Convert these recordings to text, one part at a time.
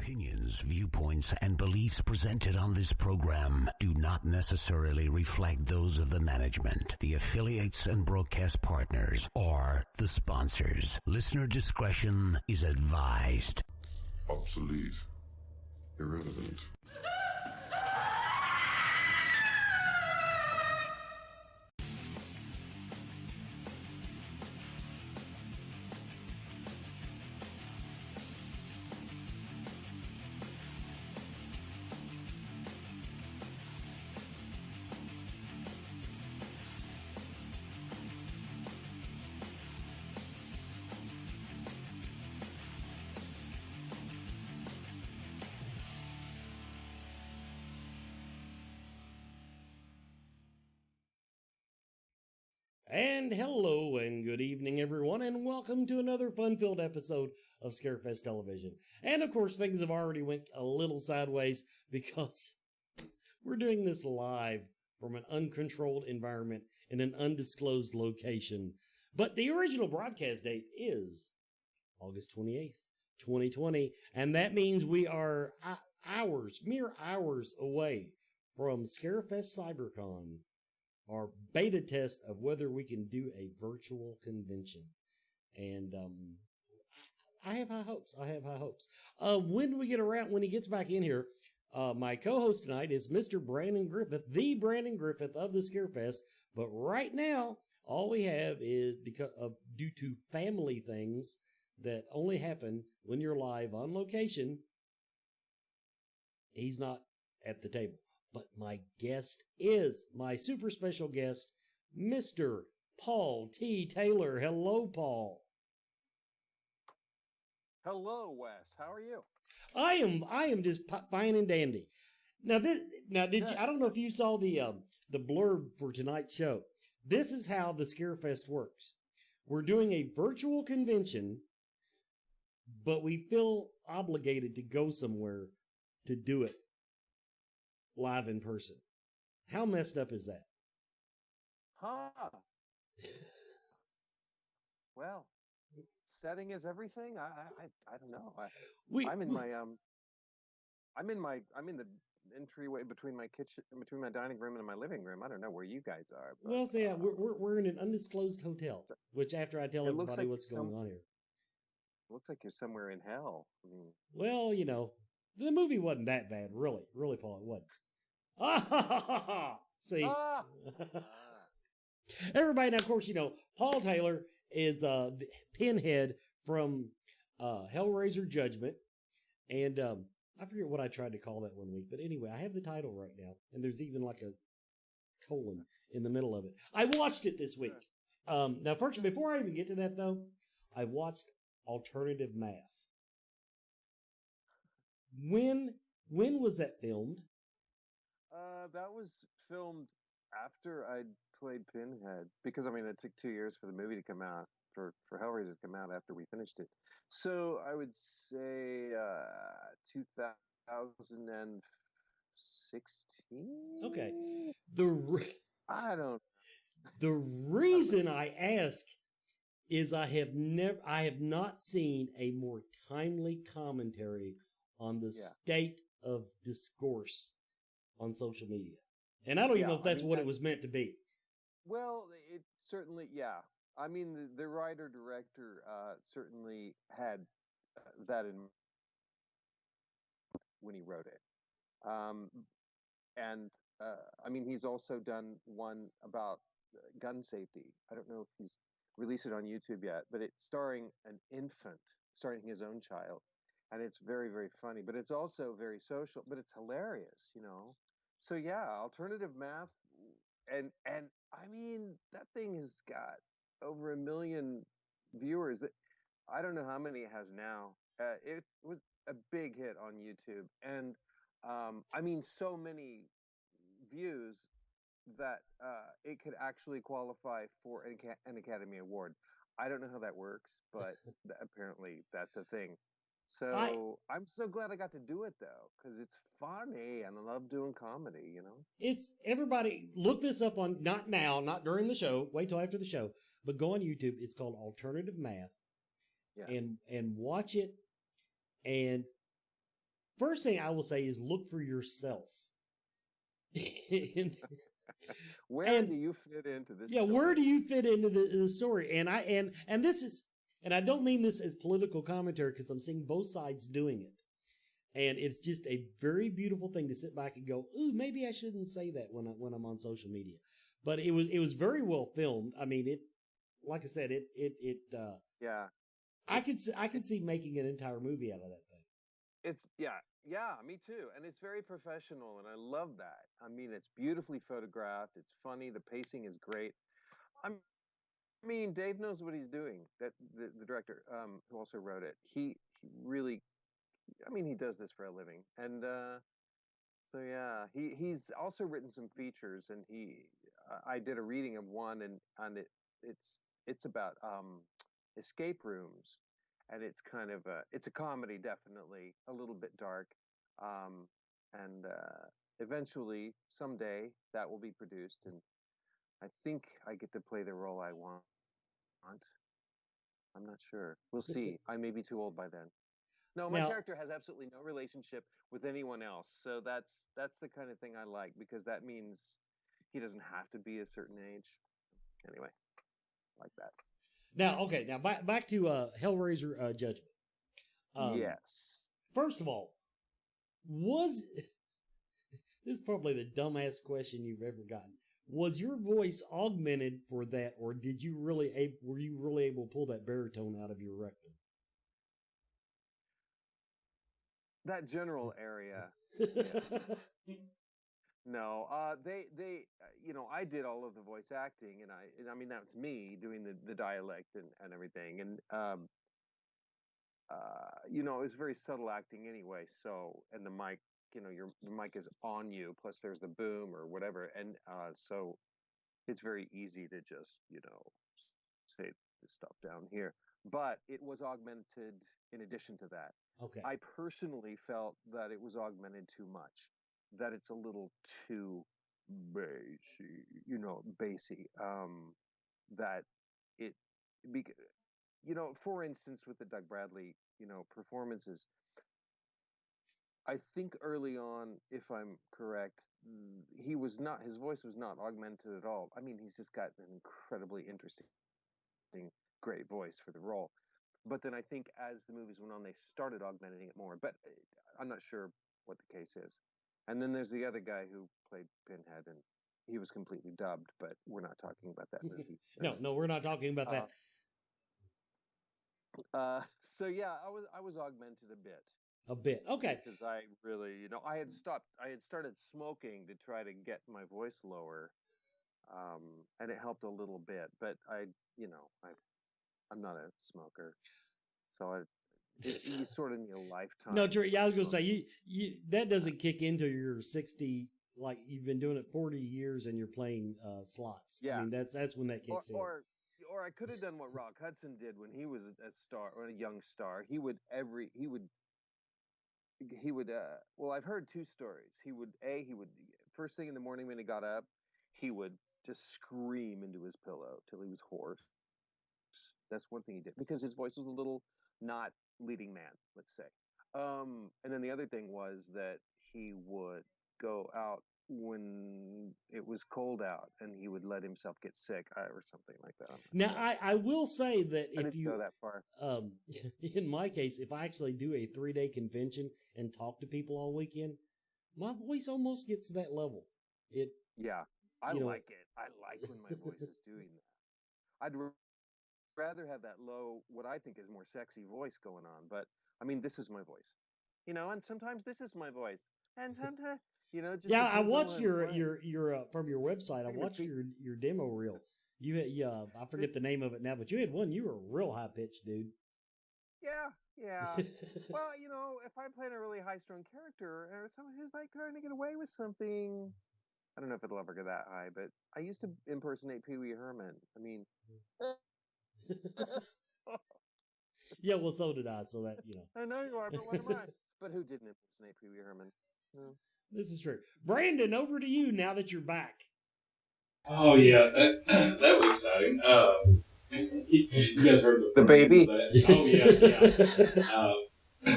opinions, viewpoints, and beliefs presented on this program do not necessarily reflect those of the management, the affiliates and broadcast partners, or the sponsors. Listener discretion is advised. Obsolete. Irrelevant. And hello and good evening, everyone, and welcome to another fun-filled episode of Scarefest Television. And of course, things have already went a little sideways because we're doing this live from an uncontrolled environment in an undisclosed location. But the original broadcast date is August 28th, 2020, and that means we are mere hours away from Scarefest Cybercon, our beta test of whether we can do a virtual convention. And I have high hopes. When he gets back in here, my co-host tonight is Mr. Brandon Griffith, the Brandon Griffith of the Scarefest. But right now, all we have is due to family things that only happen when you're live on location, he's not at the table. But my guest is my super special guest, Mr. Paul T. Taylor. Hello, Paul. Hello, Wes. How are you? I am just fine and dandy. Now, did you? I don't know if you saw the blurb for tonight's show. This is how the Scarefest works. We're doing a virtual convention, but we feel obligated to go somewhere to do it live in person. How messed up is that? Well, setting is everything. I don't know. I'm in the entryway between my kitchen, between my dining room and my living room. I don't know where you guys are. But, well, so yeah, we're in an undisclosed hotel. Which after I tell everybody like what's going on here, it looks like you're somewhere in hell. I mean, well, you know, the movie wasn't that bad, really, Paul. It wasn't. See, everybody now, of course, you know, Paul Taylor is Pinhead from Hellraiser Judgement, and I forget what I tried to call that one week, but anyway, I have the title right now, and there's even like a colon in the middle of it. I watched it this week. Now, first, before I even get to that, though, I watched Alternative Math. When was that filmed? That was filmed after I'd played Pinhead, because I mean it took 2 years for the movie to come out, for Hellraiser to come out after we finished it. So I would say 2016. Okay. I don't. The reason I ask is I have not seen a more timely commentary on the state of discourse on social media. And I don't even know if that's what it was meant to be. Well, it certainly, yeah. I mean, the writer-director certainly had that in when he wrote it. And I mean, he's also done one about gun safety. I don't know if he's released it on YouTube yet, but it's starring an infant, starring his own child. And it's very, very funny, but it's also very social, but it's hilarious, you know? So yeah, Alternative Math. And I mean, that thing has got over 1 million viewers. I don't know how many it has now. It was a big hit on YouTube. And I mean, so many views that it could actually qualify for an Academy Award. I don't know how that works, but apparently that's a thing. So I'm so glad I got to do it, though, because it's funny and I love doing comedy, you know? It's everybody look this up on, not now, not during the show, wait till after the show, but go on YouTube. It's called Alternative Math. Yeah. And watch it. And first thing I will say is look for yourself. Where do you fit into this? Yeah, story? where do you fit into the story? And this is, and I don't mean this as political commentary because I'm seeing both sides doing it, and it's just a very beautiful thing to sit back and go, "Ooh, maybe I shouldn't say that when I'm on social media." But it was very well filmed. I mean, it, like I said, yeah. I could see making an entire movie out of that thing. It's me too, and it's very professional, and I love that. I mean, it's beautifully photographed. It's funny. The pacing is great. I mean, Dave knows what he's doing. That the director, who also wrote it, he really, I mean, he does this for a living, and so yeah, he's also written some features, and I did a reading of one, and it's about escape rooms, and it's kind of it's a comedy, definitely a little bit dark, and eventually someday that will be produced, and I think I get to play the role I want. I'm not sure. We'll see. I may be too old by then. No, my character has absolutely no relationship with anyone else, so that's the kind of thing I like, because that means he doesn't have to be a certain age. Anyway, like that. Now back to Hellraiser Judgment. Yes. First of all, this is probably the dumbest question you've ever gotten. Was your voice augmented for that, or were you really able to pull that baritone out of your rectum? That general area. Yes. No, they, I did all of the voice acting, and I mean, that's me doing the dialect and everything, and it was very subtle acting anyway. So, and the mic, your mic is on you, plus there's the boom or whatever, and so it's very easy to just, say this stuff down here. But it was augmented in addition to that. Okay. I personally felt that it was augmented too much, that it's a little too bassy, that it, for instance, with the Doug Bradley, performances, I think early on, if I'm correct, his voice was not augmented at all. I mean, he's just got an incredibly interesting, great voice for the role. But then I think as the movies went on, they started augmenting it more. But I'm not sure what the case is. And then there's the other guy who played Pinhead, and he was completely dubbed, but we're not talking about that movie. No, we're not talking about that. So yeah, I was augmented a bit. A bit, okay. Because I really, I had started smoking to try to get my voice lower, and it helped a little bit. But I'm not a smoker, so you sort of need a lifetime. No, true. Yeah, I was going to say you that doesn't kick into your 60. Like you've been doing it 40 years and you're playing slots. Yeah, I mean that's when that kicks in. Or I could have done what Rock Hudson did when he was a star or a young star. He would well, I've heard two stories. He would first thing in the morning when he got up, he would just scream into his pillow till he was hoarse. That's one thing he did, because his voice was a little not leading man, let's say. And then the other thing was that he would go out when it was cold out, and he would let himself get sick or something like that. Now, I will say that if you go that far, in my case, if I actually do a 3-day convention and talk to people all weekend, my voice almost gets to that level. I like it. I like when my voice is doing that. I'd rather have that low, what I think is more sexy voice going on, but I mean, this is my voice, and sometimes this is my voice, and sometimes. Just I watched your from your website. I watched your demo reel. I forget the name of it now, but you had one. You were real high pitched, dude. Yeah. Well, if I'm playing a really high strung character or someone who's like trying to get away with something, I don't know if it'll ever go that high. But I used to impersonate Pee Wee Herman. I mean, yeah. Well, so did I. So that I know you are, but what am I? But who didn't impersonate Pee Wee Herman? No. This is true. Brandon, over to you now that you're back. Oh, yeah. That was exciting. You guys heard the baby? Oh, yeah.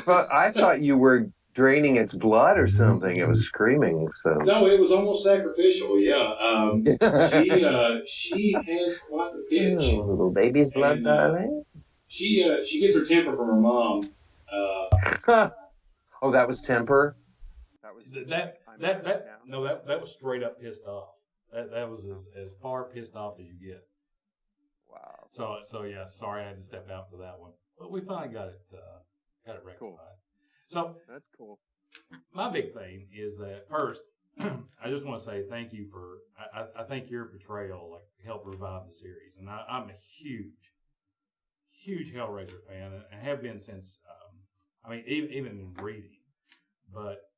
But I thought you were draining its blood or something. It was screaming. So No, it was almost sacrificial. Yeah. She has quite the pitch. oh, little baby's blood, And, darling. She gets her temper from her mom. Oh, that was temper. That was just That like, that was straight up pissed off. That was as far pissed off as you get. Wow. So yeah, sorry I had to step out for that one, but we finally got it rectified. Cool. So That's cool. my big thing is that first, I just want to say thank you for I think your portrayal like helped revive the series, and I'm a huge Hellraiser fan and have been since even in reading, but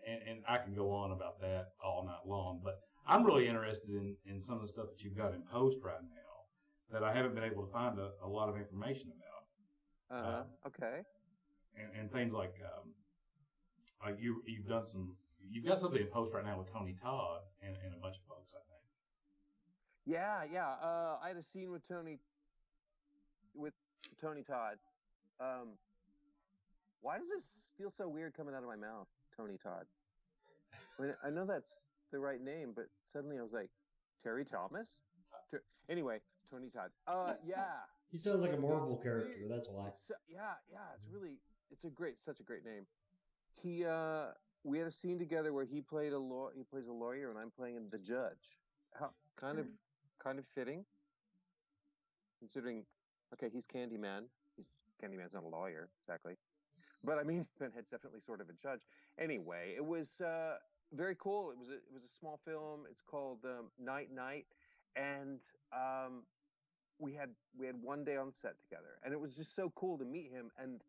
and I can go on about that all night long, but I'm really interested in some of the stuff that you've got in post right now that I haven't been able to find a lot of information about. Okay. And things like you've got something in post right now with Tony Todd and a bunch of folks, I think. Yeah. I had a scene with Tony Todd. Why does this feel so weird coming out of my mouth, Tony Todd? I mean, I know that's the right name, but suddenly I was like, Terry Thomas? Anyway, Tony Todd. Yeah. He sounds like a Marvel character. That's why. It's such a great name. We had a scene together where he plays a lawyer, and I'm playing the judge. Kind of fitting, considering. Okay, he's Candyman. Candyman's not a lawyer exactly, but I mean, Pinhead's definitely sort of a judge. Anyway, it was very cool. It was a small film. It's called Night, and we had one day on set together, and it was just so cool to meet him. And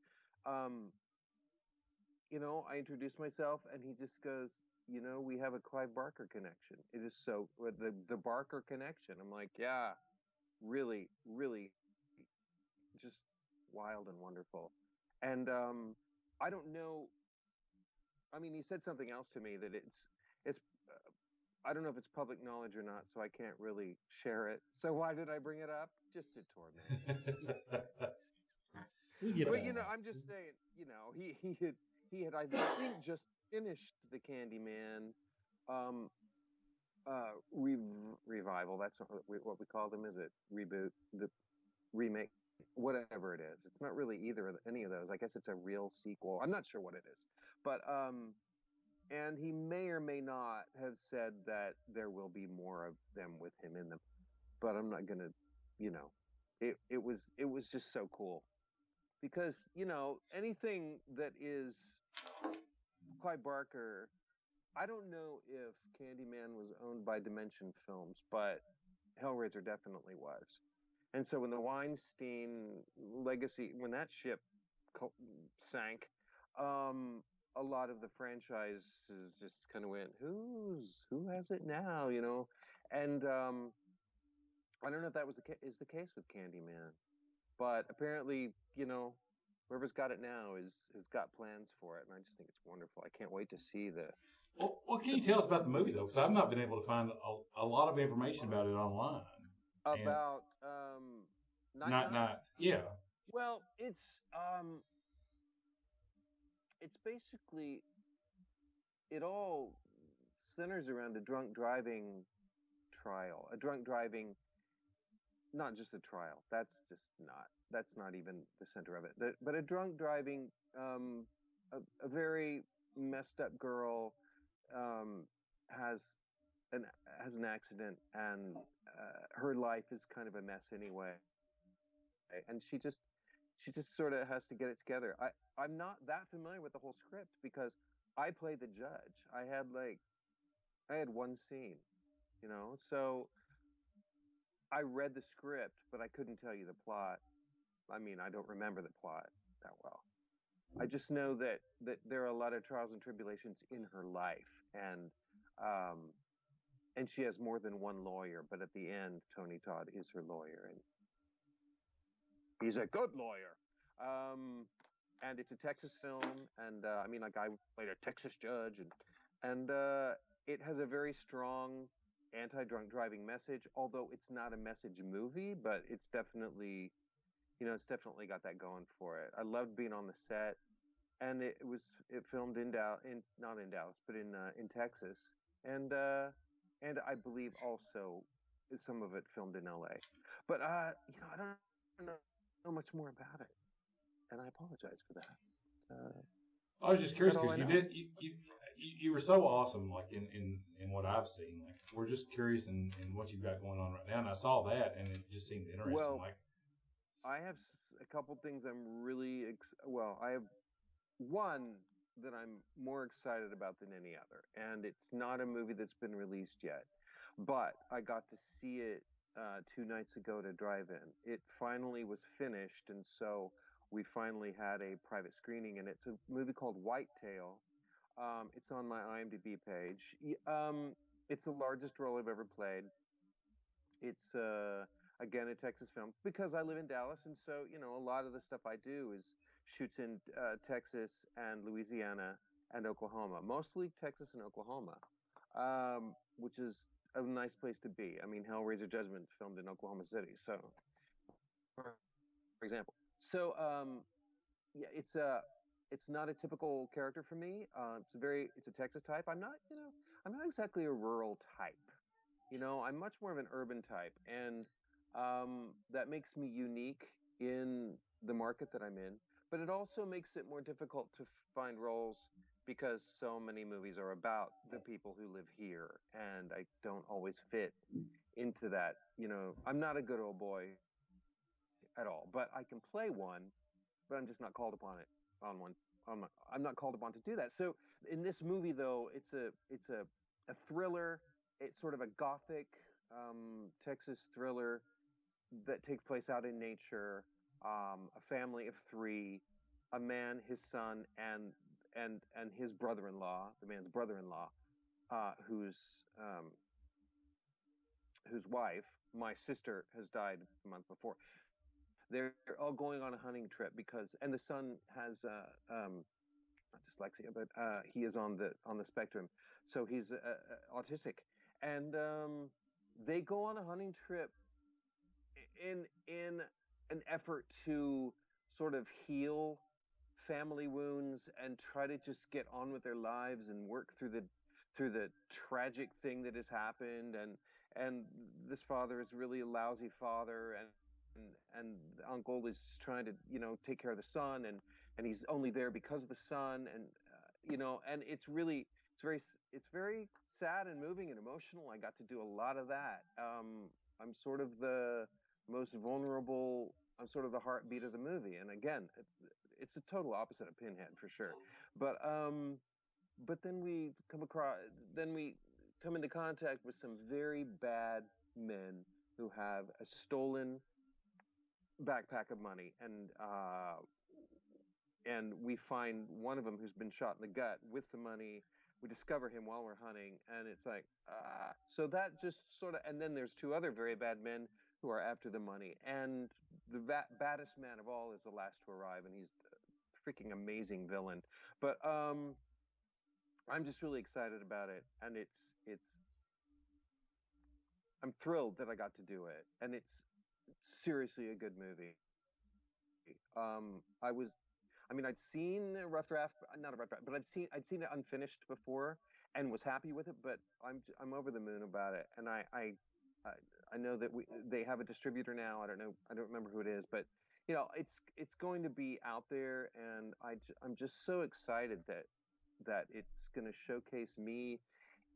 I introduced myself, and he just goes, we have a Clive Barker connection. It is so the Barker connection. I'm like, yeah, really, really, just wild and wonderful. And I don't know. I mean, he said something else to me that it's. I don't know if it's public knowledge or not, so I can't really share it. So why did I bring it up? Just to torment. But I'm just saying. He had I think just finished the Candyman revival. That's not what we call them, is it? Reboot, the remake, whatever it is. It's not really any of those. I guess it's a real sequel. I'm not sure what it is, but and he may or may not have said that there will be more of them with him in them, but I'm not gonna, it was just so cool because anything that is Clive Barker. I don't know if Candyman was owned by Dimension Films, but Hellraiser definitely was. And so when the Weinstein legacy, when that ship sank, a lot of the franchises just kind of went, who has it now, And I don't know if that is the case with Candyman, but apparently, whoever's got it now has got plans for it, and I just think it's wonderful. I can't wait to see the. Well, can you tell us about the movie though? Because I've not been able to find a lot of information about it online. About Night. Yeah. Well, it's basically, it all centers around a drunk driving trial. A drunk driving, not just a trial. That's not even the center of it. But a drunk driving, a very messed up girl has an accident, and her life is kind of a mess anyway, and she just sort of has to get it together. I'm not that familiar with the whole script because I played the judge. I had one scene, so I read the script, but I couldn't tell you the plot. I mean, I don't remember the plot that well. I just know that there are a lot of trials and tribulations in her life, and she has more than one lawyer. But at the end, Tony Todd is her lawyer, and he's a good lawyer. And it's a Texas film, and I played a Texas judge, and it has a very strong anti-drunk driving message. Although it's not a message movie, but it's definitely got that going for it. I loved being on the set. it filmed in not in Dallas, but in Texas, and I believe also some of it filmed in L.A. But I don't know much more about it, and I apologize for that. I was just curious That's all because I you know. did you were so awesome, like in what I've seen. Like we're just curious in what you've got going on right now, and I saw that, and it just seemed interesting. Well, Like, I have a couple things I'm really well. I have one that I'm more excited about than any other, and it's not a movie that's been released yet, but I got to see it 2 nights ago at a drive-in. It finally was finished, and so we finally had a private screening, and it's a movie called Whitetail. It's on my IMDb page. It's the largest role I've ever played. It's again a Texas film because I live in Dallas, and so a lot of the stuff I do is shoots in Texas and Louisiana and Oklahoma, mostly Texas and Oklahoma, which is a nice place to be. I mean, Hellraiser Judgement filmed in Oklahoma City, so for example. So yeah, it's not a typical character for me. It's a Texas type. I'm not exactly a rural type. I'm much more of an urban type, and that makes me unique in the market that I'm in. But it also makes it more difficult to find roles because so many movies are about the people who live here, and I don't always fit into that. I'm not a good old boy at all, but I can play one, but I'm just not called upon it on one. I'm not called upon to do that. So in this movie, though, it's a thriller. It's sort of a gothic Texas thriller that takes place out in nature. A family of three, a man, his son, and his brother-in-law, the man's brother-in-law, whose wife, my sister, has died a month before. They're all going on a hunting trip and the son has not dyslexia, but he is on the spectrum, so he's autistic, and they go on a hunting trip in an effort to sort of heal family wounds and try to just get on with their lives and work through the tragic thing that has happened, and this father is really a lousy father, and the uncle is just trying to take care of the son, and he's only there because of the son, and and it's very sad and moving and emotional. I got to do a lot of that. I'm sort of the most vulnerable. I'm sort of the heartbeat of the movie, and again, it's a total opposite of Pinhead for sure. But then we come into contact with some very bad men who have a stolen backpack of money, and we find one of them who's been shot in the gut with the money. We discover him while we're hunting, and it's like, so that just sort of, and then there's two other very bad men who are after the money, and the baddest man of all is the last to arrive, and he's a freaking amazing villain. But I'm just really excited about it, and I'm thrilled that I got to do it, and it's seriously a good movie. I'd seen a rough draft, not a rough draft, but I'd seen it unfinished before and was happy with it. But I'm over the moon about it, and I know that they have a distributor now. I don't remember who it is, but it's going to be out there, and I'm just so excited that it's going to showcase me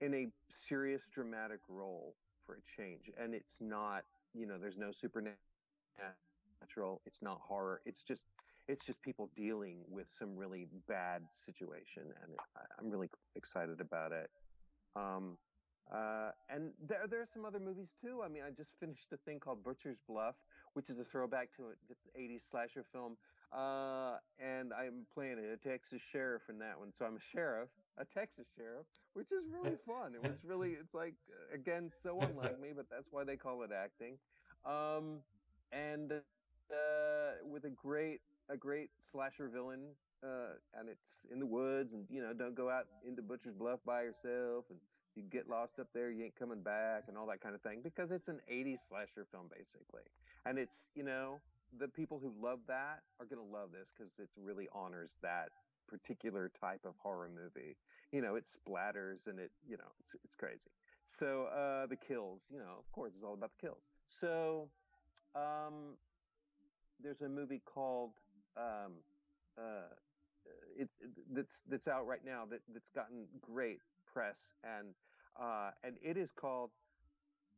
in a serious dramatic role for a change, and it's not there's no supernatural, it's not horror, it's just people dealing with some really bad situation, and I'm really excited about it. um and there are some other movies too. I mean, I just finished a thing called Butcher's Bluff, which is a throwback to the 80s slasher film. And I'm playing a Texas sheriff in that one. So I'm a Texas sheriff, which is really fun. It's like, again, so unlike me, but that's why they call it acting. And with a great slasher villain, and it's in the woods, and don't go out into Butcher's Bluff by yourself, and you get lost up there, you ain't coming back, and all that kind of thing, because it's an 80s slasher film basically. And it's the people who love that are going to love this because it really honors particular type of horror movie. You know, it splatters and it's crazy. So the kills, of course, it's all about the kills. So there's a movie called that's out right now that's gotten great press, and it is called.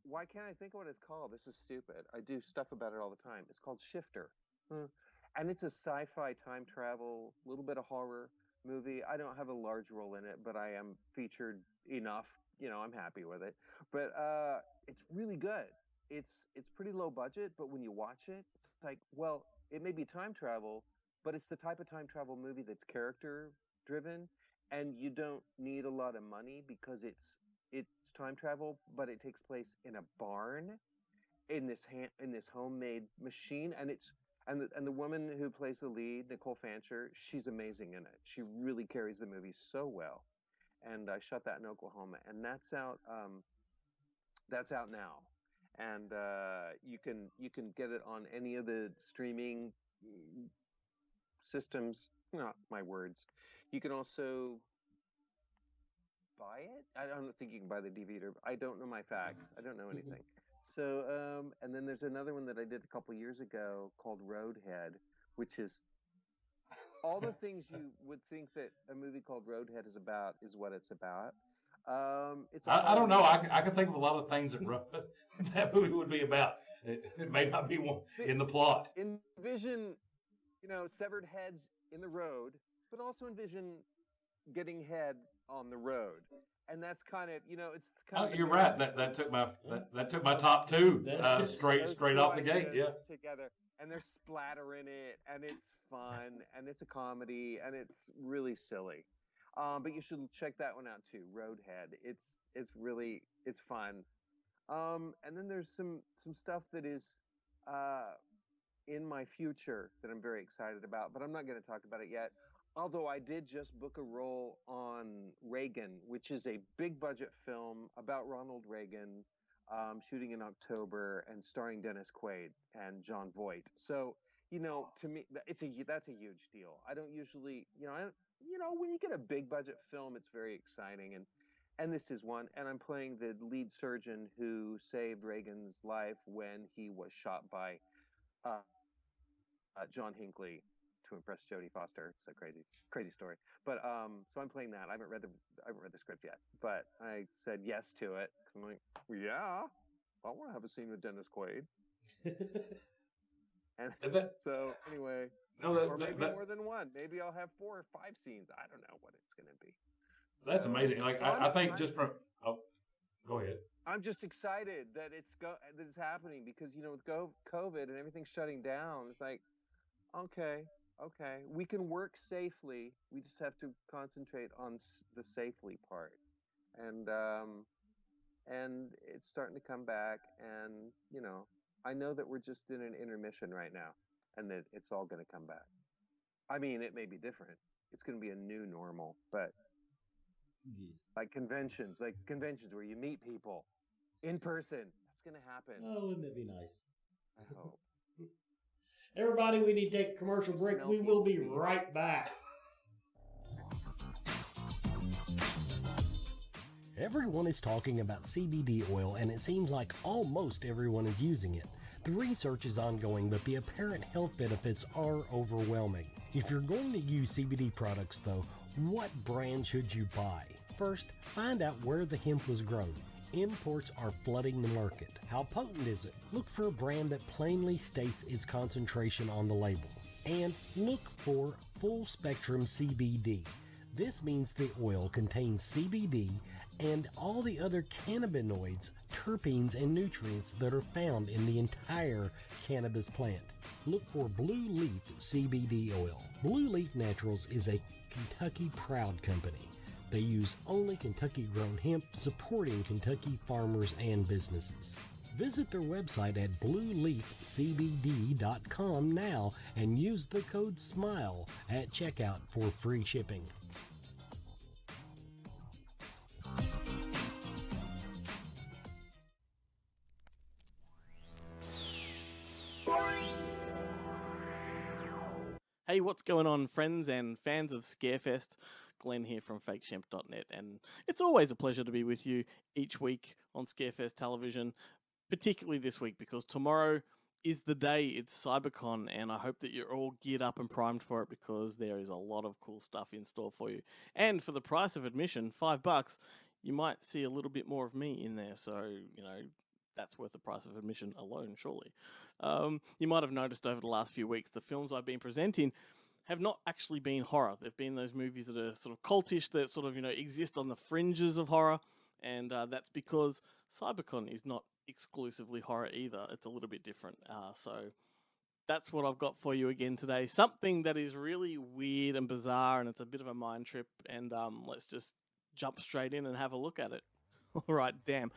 Why can't I think of what it's called? This is stupid. I do stuff about it all the time. It's called Shifter. And it's a sci-fi time travel, a little bit of horror movie. I don't have a large role in it, but I am featured enough. I'm happy with it. But it's really good. It's pretty low budget, but when you watch it, it's like, well, it may be time travel, but it's the type of time travel movie that's character driven, and you don't need a lot of money because it's time travel, but it takes place in a barn, in this homemade machine, and the woman who plays the lead, Nicole Fancher, she's amazing in it. She really carries the movie so well. And I shot that in Oklahoma, and that's out now, and you can get it on any of the streaming systems. Not my words. You can also buy it. I don't think you can buy the DVD. I don't know my facts. I don't know anything. So, and then there's another one that I did a couple years ago called Roadhead, which is all the things you would think that a movie called Roadhead is about is what it's about. I don't know. I can think of a lot of things that movie would be about. It may not be one in the plot. Envision, severed heads in the road, but also envision getting head on the road. And that's kind of, it's kind of. You're right. That took my top two straight off the gate. Yeah. Together, and there's splatter in it, and it's fun, and it's a comedy, and it's really silly. But you should check that one out too, Roadhead. It's fun. And then there's some stuff that is in my future that I'm very excited about, but I'm not going to talk about it yet. Although I did just book a role on Reagan, which is a big budget film about Ronald Reagan, shooting in October and starring Dennis Quaid and Jon Voight. So, to me, that's a huge deal. I don't usually, when you get a big budget film, it's very exciting. And this is one. And I'm playing the lead surgeon who saved Reagan's life when he was shot by John Hinckley to impress Jodie Foster. It's a crazy story. But so I'm playing that. I haven't read the script yet, but I said yes to it because I'm like, yeah, I want to have a scene with Dennis Quaid. And so anyway, or maybe more than one. Maybe I'll have 4 or 5 scenes. I don't know what it's going to be. That's amazing. Like I think just from go ahead. I'm just excited that it's happening because with COVID and everything shutting down, it's like, okay, we can work safely. We just have to concentrate on the safely part, and it's starting to come back. And I know that we're just in an intermission right now, and that it's all going to come back. I mean, it may be different. It's going to be a new normal, but like conventions where you meet people in person, that's going to happen. Oh, wouldn't it be nice? I hope. Everybody, we need to take a commercial break. We will be right back. Everyone is talking about CBD oil, and it seems like almost everyone is using it. The research is ongoing, but the apparent health benefits are overwhelming. If you're going to use CBD products, though, what brand should you buy? First, find out where the hemp was grown. Imports are flooding the market. How potent is it? Look for a brand that plainly states its concentration on the label. And look for full spectrum CBD. This means the oil contains CBD and all the other cannabinoids, terpenes, and nutrients that are found in the entire cannabis plant. Look for Blue Leaf CBD oil. Blue Leaf Naturals is a Kentucky proud company. They use only Kentucky-grown hemp, supporting Kentucky farmers and businesses. Visit their website at blueleafcbd.com now and use the code SMILE at checkout for free shipping. Hey, what's going on, friends and fans of Scarefest? Glenn here from fakeshemp.net, and it's always a pleasure to be with you each week on Scarefest Television, particularly this week because tomorrow is the day. It's Cybercon, and I hope that you're all geared up and primed for it because there is a lot of cool stuff in store for you. And for the price of admission, $5, you might see a little bit more of me in there, so, that's worth the price of admission alone, surely. You might have noticed over the last few weeks, the films I've been presenting have not actually been horror. They've been those movies that are sort of cultish, that sort of, exist on the fringes of horror, and that's because Cybercon is not exclusively horror either. It's a little bit different. So that's what I've got for you again today. Something that is really weird and bizarre, and it's a bit of a mind trip, and let's just jump straight in and have a look at it. All right, damn.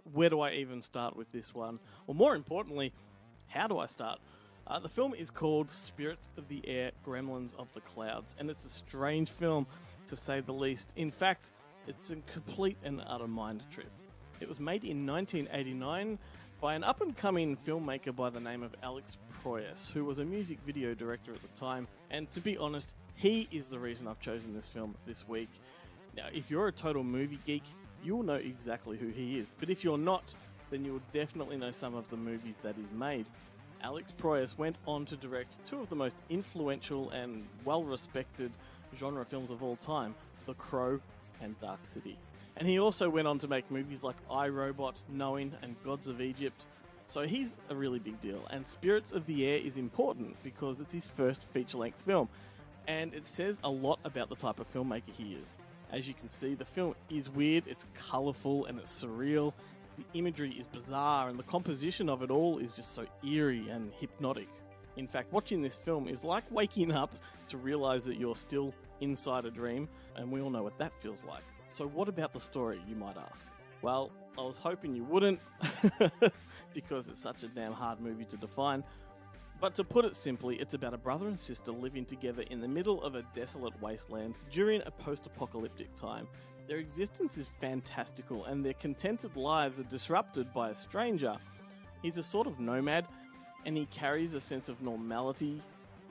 Where do I even start with this one? Or more importantly, how do I start? The film is called Spirits of the Air, Gremlins of the Clouds, and it's a strange film, to say the least. In fact, it's a complete and utter mind trip. It was made in 1989 by an up-and-coming filmmaker by the name of Alex Proyas, who was a music video director at the time, and to be honest, he is the reason I've chosen this film this week. Now, if you're a total movie geek, you'll know exactly who he is, but if you're not, then you'll definitely know some of the movies that he's made. Alex Proyas went on to direct two of the most influential and well-respected genre films of all time, The Crow and Dark City. And he also went on to make movies like I, Robot, Knowing, and Gods of Egypt. So he's a really big deal, and Spirits of the Air is important because it's his first feature-length film, and it says a lot about the type of filmmaker he is. As you can see, the film is weird, it's colourful, and it's surreal. The imagery is bizarre, and the composition of it all is just so eerie and hypnotic. In fact, watching this film is like waking up to realise that you're still inside a dream, and we all know what that feels like. So what about the story, you might ask? Well, I was hoping you wouldn't, because it's such a damn hard movie to define. But to put it simply, it's about a brother and sister living together in the middle of a desolate wasteland during a post-apocalyptic time. Their existence is fantastical, and their contented lives are disrupted by a stranger. He's a sort of nomad, and he carries a sense of normality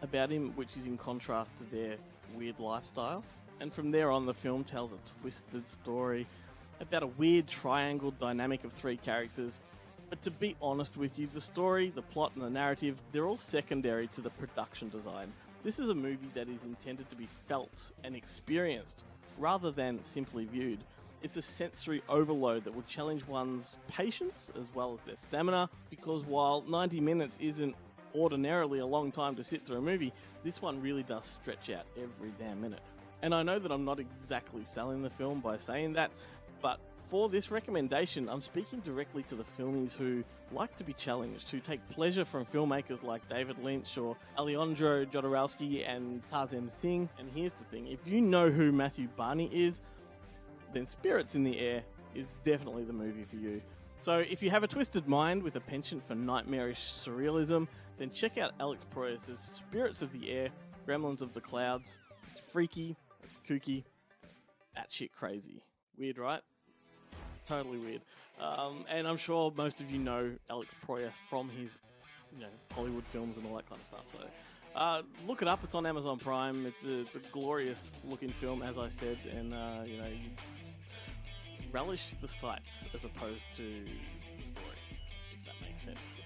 about him, which is in contrast to their weird lifestyle. And from there on, the film tells a twisted story about a weird triangle dynamic of three characters. But to be honest with you, the story, the plot, and the narrative, they're all secondary to the production design. This is a movie that is intended to be felt and experienced, rather than simply viewed. It's a sensory overload that will challenge one's patience as well as their stamina, because while 90 minutes isn't ordinarily a long time to sit through a movie, this one really does stretch out every damn minute. And I know that I'm not exactly selling the film by saying that, but for this recommendation, I'm speaking directly to the filmies who like to be challenged, who take pleasure from filmmakers like David Lynch or Alejandro Jodorowsky and Tarzan Singh. And here's the thing, if you know who Matthew Barney is, then Spirits in the Air is definitely the movie for you. So if you have a twisted mind with a penchant for nightmarish surrealism, then check out Alex Proyas' Spirits of the Air, Gremlins of the Clouds. It's freaky, it's kooky, batshit crazy. Weird, right? Totally weird. And I'm sure most of you know Alex Proyas from his, Hollywood films and all that kind of stuff. So look it up. It's on Amazon Prime. It's a glorious looking film, as I said, and you relish the sights as opposed to the story, if that makes sense.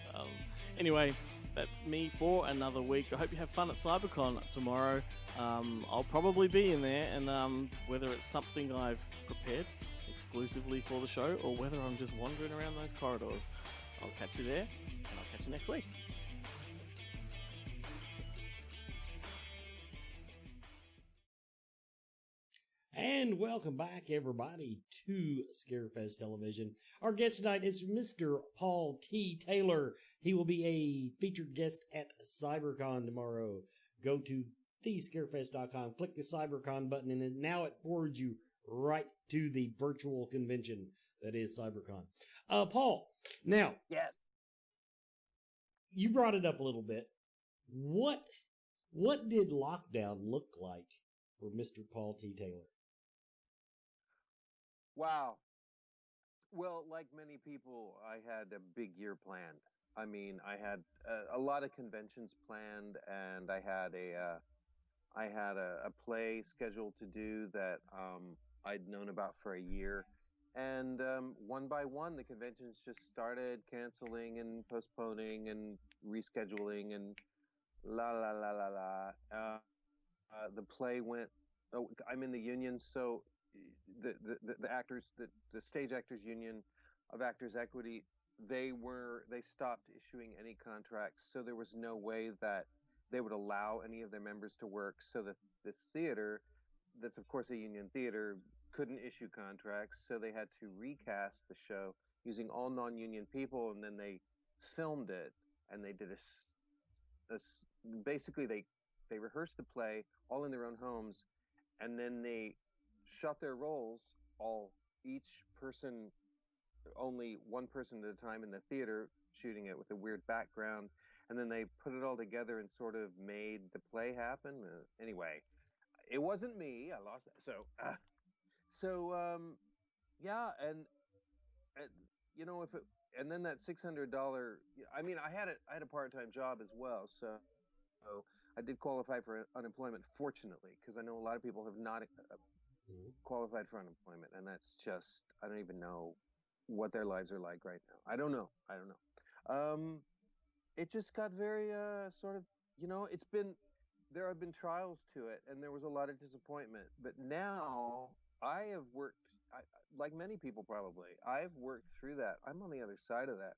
Anyway, that's me for another week. I hope you have fun at Cybercon tomorrow. I'll probably be in there, and whether it's something I've prepared exclusively for the show or whether I'm just wandering around those corridors, I'll catch you there, and I'll catch you next week. And welcome back, everybody, to Scarefest Television. Our guest tonight is Mr. Paul T. Taylor. He will be a featured guest at CyberCon tomorrow. Go to thescarefest.com, click the CyberCon button, and now it forwards you right to the virtual convention that is CyberCon. Paul, now, Yes. You brought it up a little bit. What did lockdown look like for Mr. Paul T. Taylor? Wow. Well, like many people, I had a big year planned. I mean, I had a lot of conventions planned, and I had a play scheduled to do that I'd known about for a year. And one by one, the conventions just started canceling and postponing and rescheduling and la la la la la. The play went. Oh, I'm in the union, so the actors, the stage actors union of Actors Equity, they stopped issuing any contracts, so there was no way that they would allow any of their members to work. So that this theater, that's of course a union theater, couldn't issue contracts, so they had to recast the show using all non-union people, and then they filmed it, and they did basically they rehearsed the play all in their own homes, and then they shot their roles, all each person, only one person at a time in the theater, shooting it with a weird background, and then they put it all together and sort of made the play happen. Anyway, it wasn't me. I lost that. Yeah, and you know, if it, and then that $600. I mean, I had a part-time job as well, so I did qualify for unemployment, fortunately, because I know a lot of people have not qualified for unemployment, and that's just, I don't even know what their lives are like right now. I don't know. It just got very sort of, there have been trials to it, and there was a lot of disappointment. But now I have worked, like many people probably, I've worked through that. I'm on the other side of that.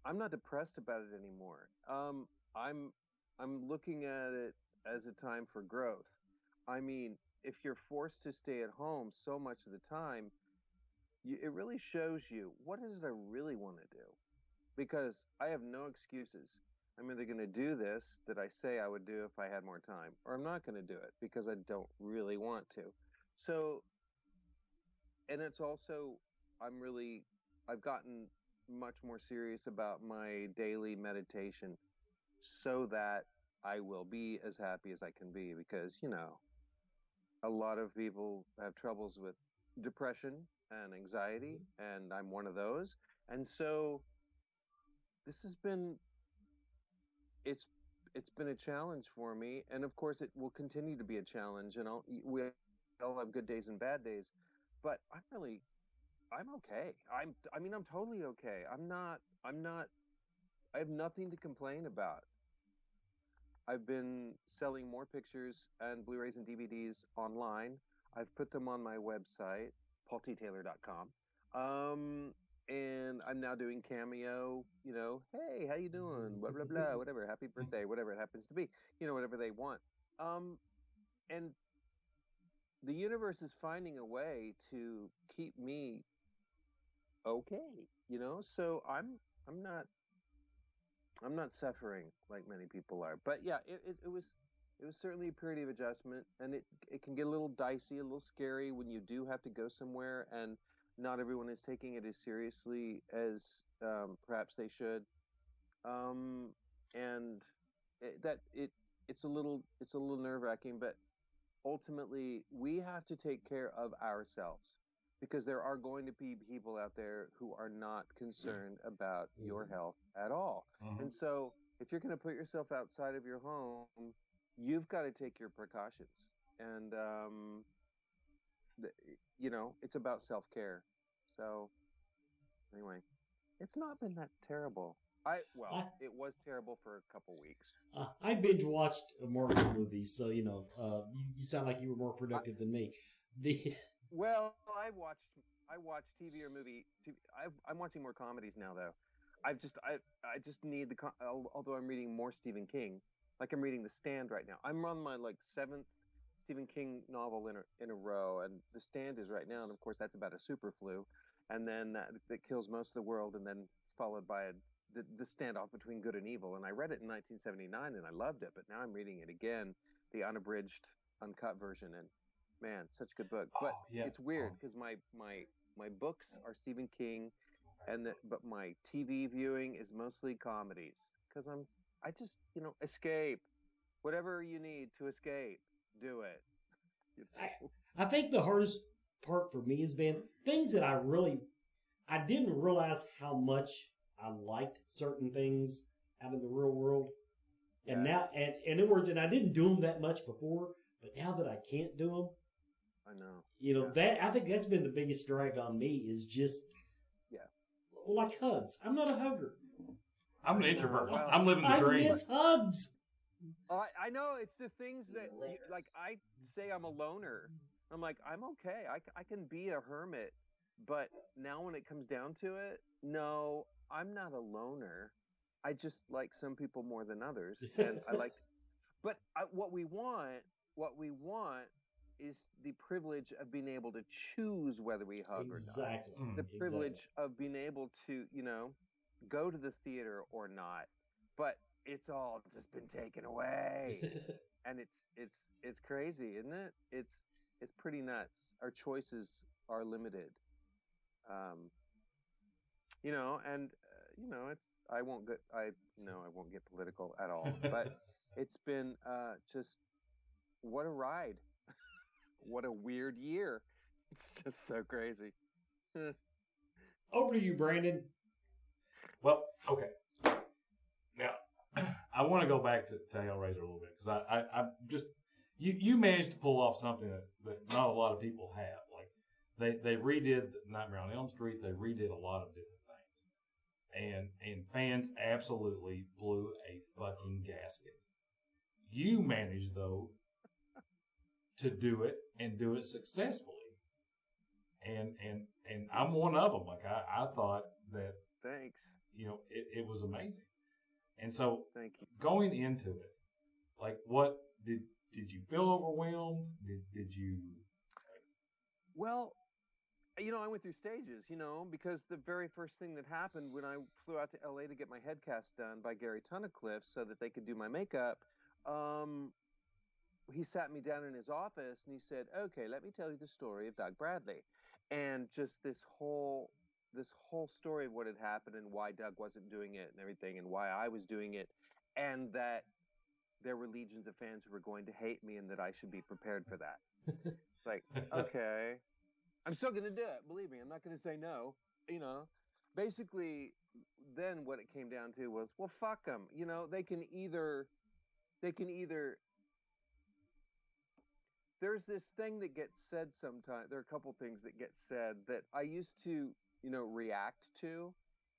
I'm not depressed about it anymore. I'm looking at it as a time for growth. I mean, if you're forced to stay at home so much of the time, it really shows you, what is it I really want to do? Because I have no excuses. I'm either going to do this that I say I would do if I had more time, or I'm not going to do it because I don't really want to. So, and it's also, I've gotten much more serious about my daily meditation so that I will be as happy as I can be, because, a lot of people have troubles with depression and anxiety, and I'm one of those. And so this has been, it's been a challenge for me, and of course it will continue to be a challenge, and we all have good days and bad days, but I'm okay. I'm totally okay. I have nothing to complain about. I've been selling more pictures and Blu-rays and DVDs online. I've put them on my website, paulttaylor.com. And I'm now doing Cameo, hey, how you doing? Blah, blah, blah, whatever, happy birthday, whatever it happens to be, whatever they want. And the universe is finding a way to keep me okay, so I'm not suffering like many people are. But yeah, it was certainly a period of adjustment, and it can get a little dicey, a little scary when you do have to go somewhere, and not everyone is taking it as seriously as perhaps they should. And it's a little nerve-wracking, but ultimately we have to take care of ourselves, because there are going to be people out there who are not concerned about your health at all. And so if you're going to put yourself outside of your home, you've got to take your precautions. And it's about self-care. So anyway, it's not been that terrible. It was terrible for a couple weeks. I binge watched Marvel movies, so you sound like you were more productive than me. Well, I watch TV or movie. I'm watching more comedies now, though. I just need although I'm reading more Stephen King. Like, I'm reading The Stand right now. I'm on my seventh Stephen King novel in a row, and The Stand is right now, and of course that's about a super flu, and then that kills most of the world, and then it's followed by the standoff between good and evil. And I read it in 1979 and I loved it, but now I'm reading it again, the unabridged, uncut version, and man, such a good book. But it's weird because my books are Stephen King, but my TV viewing is mostly comedies, because I just escape. Whatever you need to escape, do it. I think the hardest part for me has been things that I didn't realize how much I liked certain things out in the real world. And Yeah. now, and in other words, and I didn't do them that much before, but now that I can't do them, I know. you know, that I think that's been the biggest drag on me is just, like hugs. I'm not a hugger. I'm an introvert. well, I'm living the I dream. miss hugs. I know it's the things that like I say I'm a loner. I'm like I'm okay. I can be a hermit, but now when it comes down to it, no, I'm not a loner. I just like some people more than others, and I like. But what we want is the privilege of being able to choose whether we hug Exactly. or not. The privilege of being able to, go to the theater or not. But it's all just been taken away. And it's crazy, isn't it? It's pretty nuts. Our choices are limited. It's I won't get political at all, but it's been just what a ride. What a weird year. It's just so crazy. Over to you, Brandon. Well, okay. Now, I want to go back to Hellraiser a little bit because I just you managed to pull off something that not a lot of people have. Like they redid Nightmare on Elm Street. They redid a lot of different things, and fans absolutely blew a fucking gasket. You managed though to do it and do it successfully, and I'm one of them. Like I thought that. Thanks. It was amazing. And so thank you. Going into it, like what did you feel overwhelmed? Did you Well, I went through stages, because the very first thing that happened when I flew out to LA to get my head cast done by Gary Tunnicliffe so that they could do my makeup, he sat me down in his office and he said, "Okay, let me tell you the story of Doug Bradley." And just this whole story of what had happened and why Doug wasn't doing it and everything and why I was doing it, and that there were legions of fans who were going to hate me and that I should be prepared for that. It's like, okay, I'm still going to do it. Believe me, I'm not going to say no. Basically, then what it came down to was, well, fuck them. They can either. There's this thing that gets said sometimes. There are a couple things that get said that I used to, react to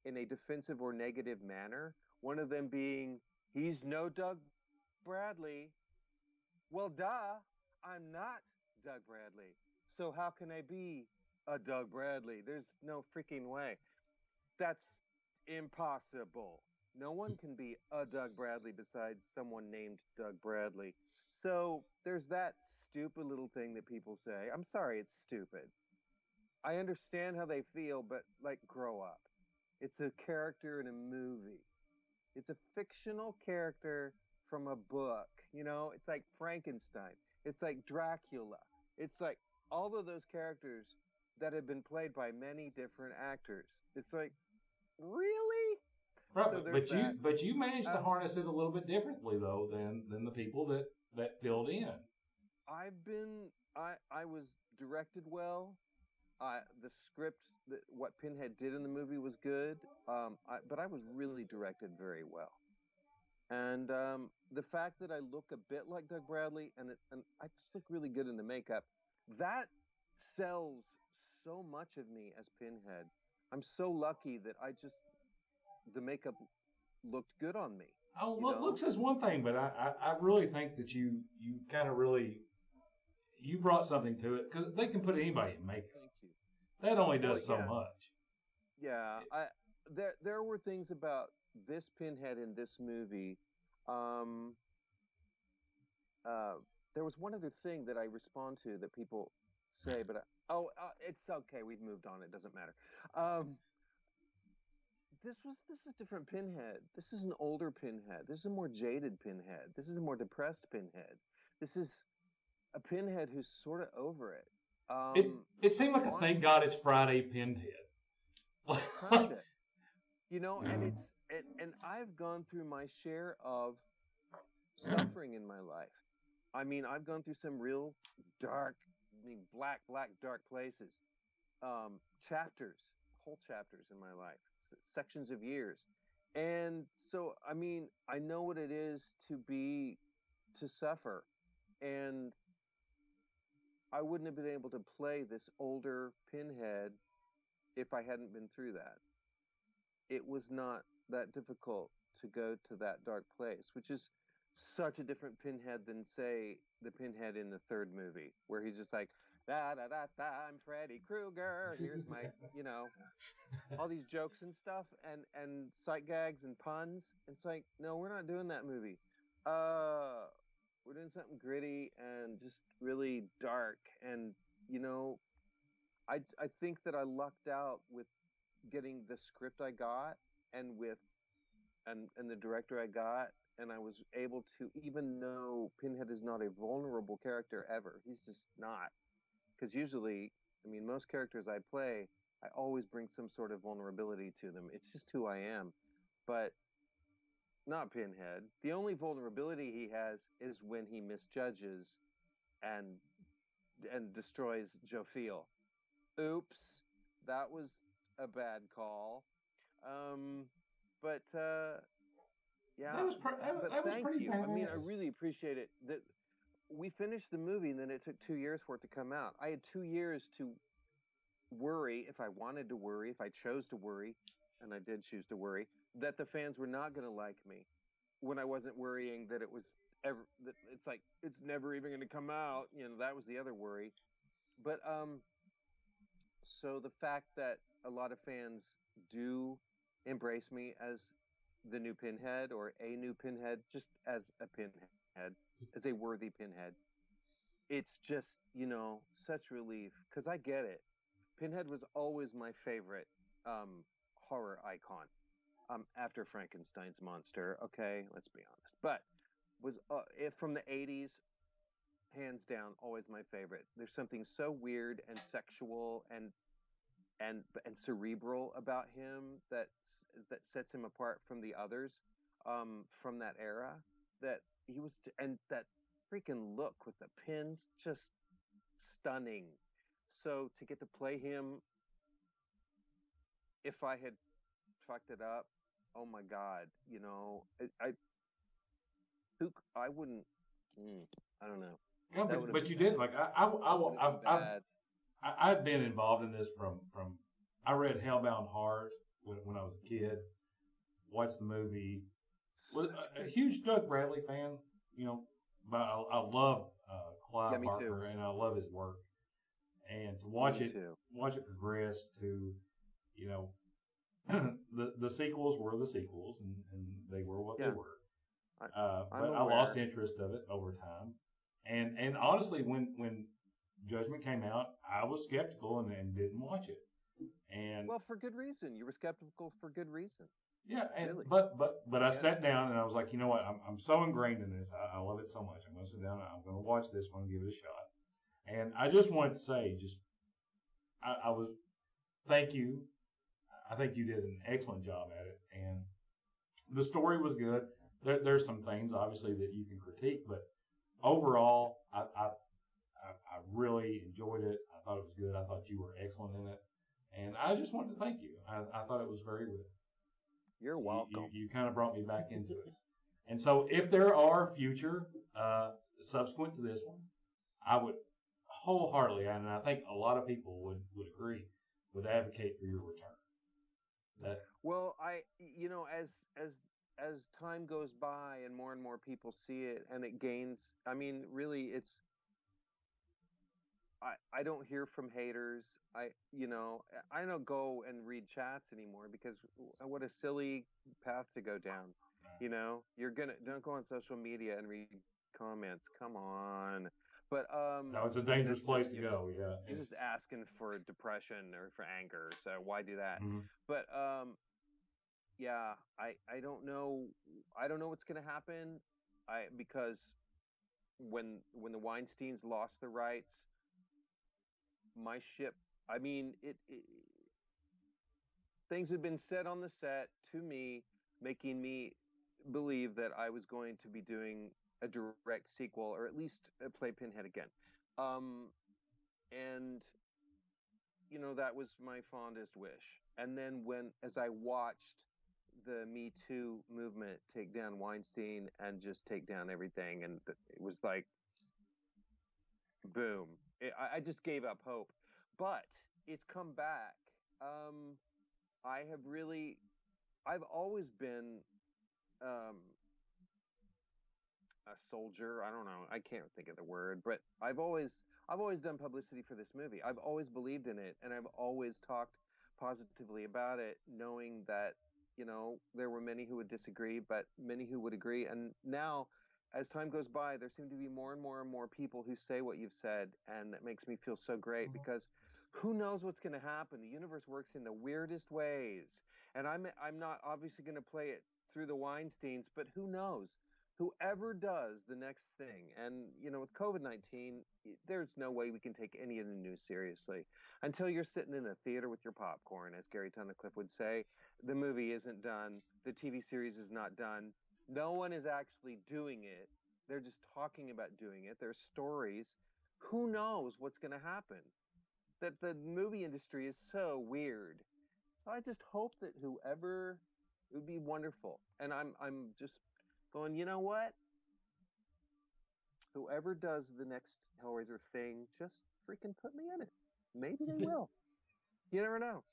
in a defensive or negative manner. One of them being, he's no Doug Bradley. Well, duh, I'm not Doug Bradley. So how can I be a Doug Bradley? There's no freaking way. That's impossible. No one can be a Doug Bradley besides someone named Doug Bradley. So there's that stupid little thing that people say. I'm sorry, it's stupid. I understand how they feel, but grow up. It's a character in a movie. It's a fictional character from a book. It's like Frankenstein. It's like Dracula. It's like all of those characters that have been played by many different actors. It's like, really? Right, So but you managed to harness it a little bit differently though than the people that filled in. I was directed well. The script, what Pinhead did in the movie was good. But I was really directed very well. And the fact that I look a bit like Doug Bradley and I just look really good in the makeup, that sells so much of me as Pinhead. I'm so lucky that the makeup looked good on me. Oh, looks is one thing, but I really think that you kind of really you brought something to it because they can put anybody in makeup. Thank you. That only does so much. Yeah, there were things about this Pinhead in this movie. There was one other thing that I respond to that people say, but it's okay. We've moved on. It doesn't matter. This is a different Pinhead. This is an older Pinhead. This is a more jaded Pinhead. This is a more depressed Pinhead. This is a Pinhead who's sort of over it. It seemed like a thank God it's Friday Pinhead. Kind of. And I've gone through my share of suffering in my life. I mean, I've gone through some real dark, black, dark places. Chapters, whole chapters in my life, sections of years. And so, I mean, I know what it is to suffer. And I wouldn't have been able to play this older Pinhead if I hadn't been through that. It was not that difficult to go to that dark place, which is such a different Pinhead than, say, the Pinhead in the third movie, where he's just like, da da da da, I'm Freddy Krueger. Here's my, all these jokes and stuff, and sight gags and puns. It's like, no, we're not doing that movie. We're doing something gritty and just really dark. And I think that I lucked out with getting the script I got and with and the director I got, and I was able to, even though Pinhead is not a vulnerable character ever, he's just not. Because usually, I mean, most characters I play, I always bring some sort of vulnerability to them. It's just who I am. But not Pinhead. The only vulnerability he has is when he misjudges and destroys Jophiel. Oops, that was a bad call. But yeah, That was thank pretty you. badass. I mean, I really appreciate it. That we finished the movie, and then it took 2 years for it to come out. I had 2 years to worry, if I wanted to worry, if I chose to worry, and I did choose to worry, that the fans were not going to like me. When I wasn't worrying that it was ever, that it's like it's never even going to come out. That was the other worry. But so the fact that a lot of fans do embrace me as the new Pinhead, or a new Pinhead, just as a Pinhead, as a worthy Pinhead, it's just, such relief, because I get it. Pinhead was always my favorite horror icon after Frankenstein's monster. Okay, let's be honest. But was from the 80s, hands down, always my favorite. There's something so weird and sexual and cerebral about him that sets him apart from the others from that era. That he was, and that freaking look with the pins, just stunning. So to get to play him, if I had fucked it up, oh my God, I wouldn't. I don't know. Yeah, but you did. Like I've been involved in this from I read Hellbound Heart when I was a kid. Watched the movie. Was a huge Doug Bradley fan. But I love Clive Barker, too. and I love his work. And to watch it progress to, the sequels were the sequels, and they were what they were. But I lost interest of it over time. And honestly, when Judgment came out, I was skeptical and didn't watch it. And well, for good reason. You were skeptical for good reason. Yeah, really. but I sat down and I was like, you know what? I'm so ingrained in this. I love it so much. I'm going to sit down and I'm going to watch this one and give it a shot. And I just wanted to say, I was, thank you. I think you did an excellent job at it, and the story was good. There's some things obviously that you can critique, but overall, I really enjoyed it. I thought it was good. I thought you were excellent in it, and I just wanted to thank you. I thought it was very good. You're welcome. You kind of brought me back into it. And so if there are future, subsequent to this one, I would wholeheartedly, and I think a lot of people would agree, would advocate for your return. Well, as time goes by and more people see it and it gains, I mean, really, I don't hear from haters. I don't go and read chats anymore, because what a silly path to go down. Don't go on social media and read comments. Come on. But no, it's a dangerous place to go. Yeah, you're just asking for depression or for anger. So why do that? Mm-hmm. But yeah, I don't know. I don't know what's going to happen. Because when the Weinsteins lost the rights, my ship, I mean, it things had been said on the set to me, making me believe that I was going to be doing a direct sequel, or at least play Pinhead again. And that was my fondest wish. And then as I watched the Me Too movement take down Weinstein and just take down everything, and it was like, boom. I just gave up hope. But it's come back. I've always been a soldier. I don't know. I can't think of the word, but I've always done publicity for this movie. I've always believed in it, and I've always talked positively about it, knowing that, there were many who would disagree, but many who would agree. And now, as time goes by, there seem to be more and more and more people who say what you've said, and that makes me feel so great, because who knows what's going to happen? The universe works in the weirdest ways, and I'm not obviously going to play it through the Weinsteins, but who knows? Whoever does the next thing, and with COVID-19, there's no way we can take any of the news seriously until you're sitting in a theater with your popcorn, as Gary Tunnicliffe would say. The movie isn't done. The TV series is not done. No one is actually doing it. They're just talking about doing it. There's stories. Who knows what's going to happen? That the movie industry is so weird. So I just hope that it would be wonderful. And I'm just going, you know what? Whoever does the next Hellraiser thing, just freaking put me in it. Maybe they will. You never know.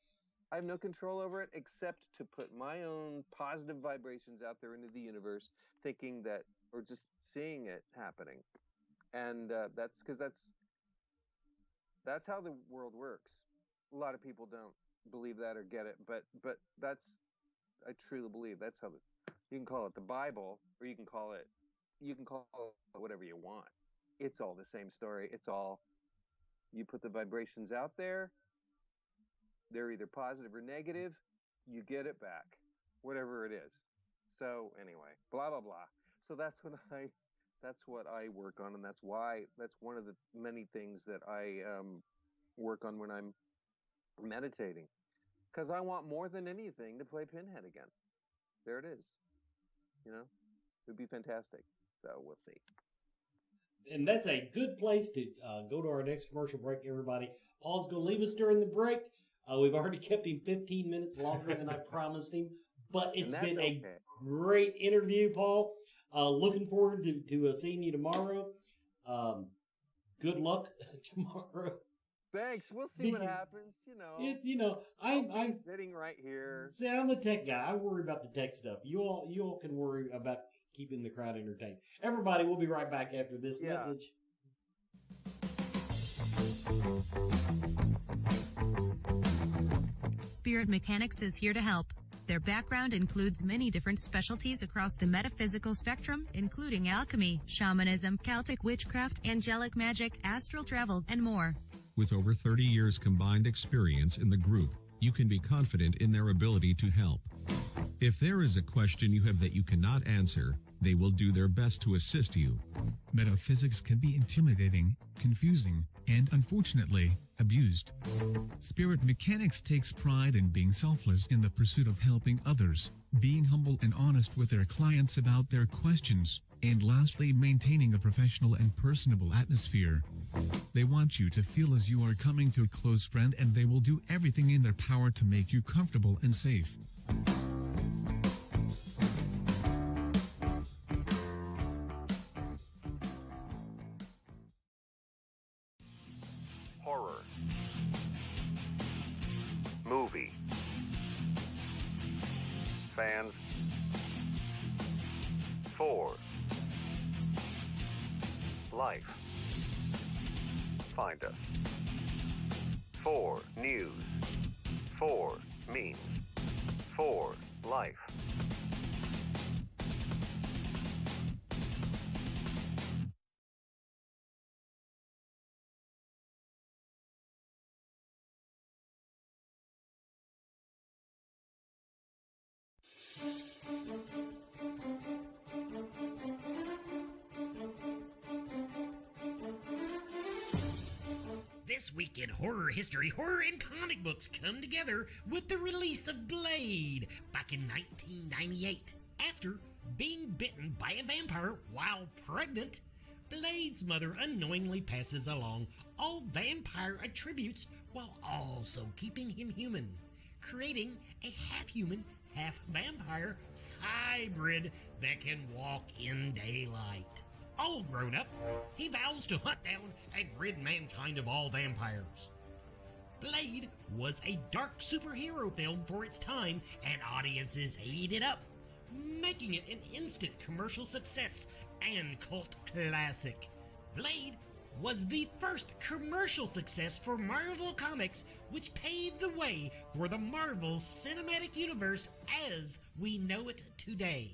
I have no control over it except to put my own positive vibrations out there into the universe, thinking that, or just seeing it happening. And that's how the world works. A lot of people don't believe that or get it, but I truly believe that's how you can call it the Bible, or you can call it whatever you want. It's all the same story. It's all, you put the vibrations out there, they're either positive or negative, you get it back, whatever it is. So anyway, blah, blah, blah. So that's what I work on, and that's one of the many things that I work on when I'm meditating, because I want more than anything to play Pinhead again. There it is. It would be fantastic. So we'll see. And that's a good place to go to our next commercial break, everybody. Paul's going to leave us during the break. We've already kept him 15 minutes longer than I promised him, but it's been a great interview, Paul. Looking forward to seeing you tomorrow. Good luck tomorrow. Thanks. We'll see what happens. I'm sitting right here. See, I'm a tech guy. I worry about the tech stuff. You all can worry about keeping the crowd entertained. Everybody, we'll be right back after this message. Spirit Mechanics is here to help. Their background includes many different specialties across the metaphysical spectrum, including alchemy, shamanism, Celtic witchcraft, angelic magic, astral travel, and more. With over 30 years combined experience in the group, you can be confident in their ability to help. If there is a question you have that you cannot answer, they will do their best to assist you. Metaphysics can be intimidating, confusing, and unfortunately, abused. Spirit Mechanics takes pride in being selfless in the pursuit of helping others, being humble and honest with their clients about their questions, and lastly, maintaining a professional and personable atmosphere. They want you to feel as you are coming to a close friend, and they will do everything in their power to make you comfortable and safe. Horror. Movie. Fans. 4. Life. Find us. 4. News. 4. Memes. 4. Life. This week in horror history, horror and comic books come together with the release of Blade back in 1998. After being bitten by a vampire while pregnant, Blade's mother unknowingly passes along all vampire attributes while also keeping him human. creating a half-human, half-vampire hybrid that can walk in daylight. All grown up, he vows to hunt down and rid mankind of all vampires. Blade was a dark superhero film for its time, and audiences ate it up, making it an instant commercial success and cult classic. Blade was the first commercial success for Marvel Comics, which paved the way for the Marvel Cinematic Universe as we know it today.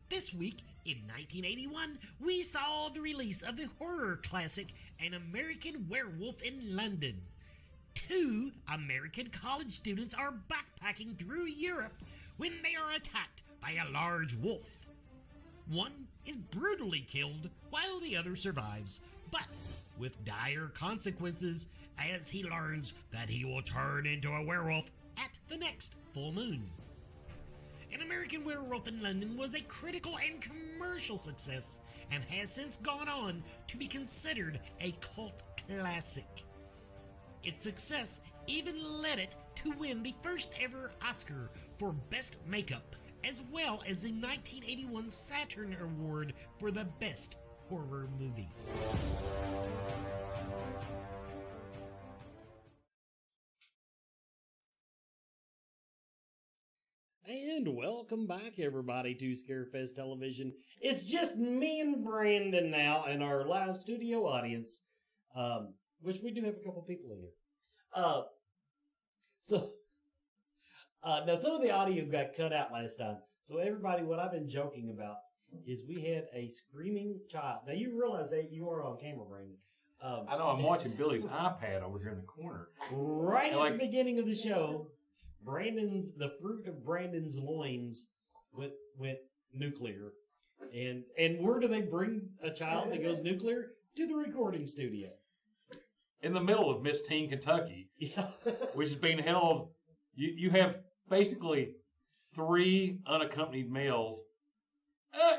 This week, in 1981, we saw the release of the horror classic An American Werewolf in London. 2 American college students are backpacking through Europe when they are attacked by a large wolf. One is brutally killed while the other survives, but with dire consequences as he learns that he will turn into a werewolf at the next full moon. An American Werewolf in London was a critical and commercial success and has since gone on to be considered a cult classic. Its success even led it to win the first ever Oscar for Best Makeup, as well as the 1981 Saturn Award for the Best Horror Movie. And welcome back, everybody, to Scarefest Television. It's just me and Brandon now and our live studio audience, which we do have a couple people in here. Now some of the audio got cut out last time. So everybody, what I've been joking about is we had a screaming child. Now you realize that you are on camera, Brandon. I know, I'm watching Billy's iPad over here in the corner. Right at the beginning of the show, the fruit of Brandon's loins went nuclear. And where do they bring a child that goes nuclear? To the recording studio. In the middle of Miss Teen Kentucky. Yeah. Which is being held. You have basically 3 unaccompanied males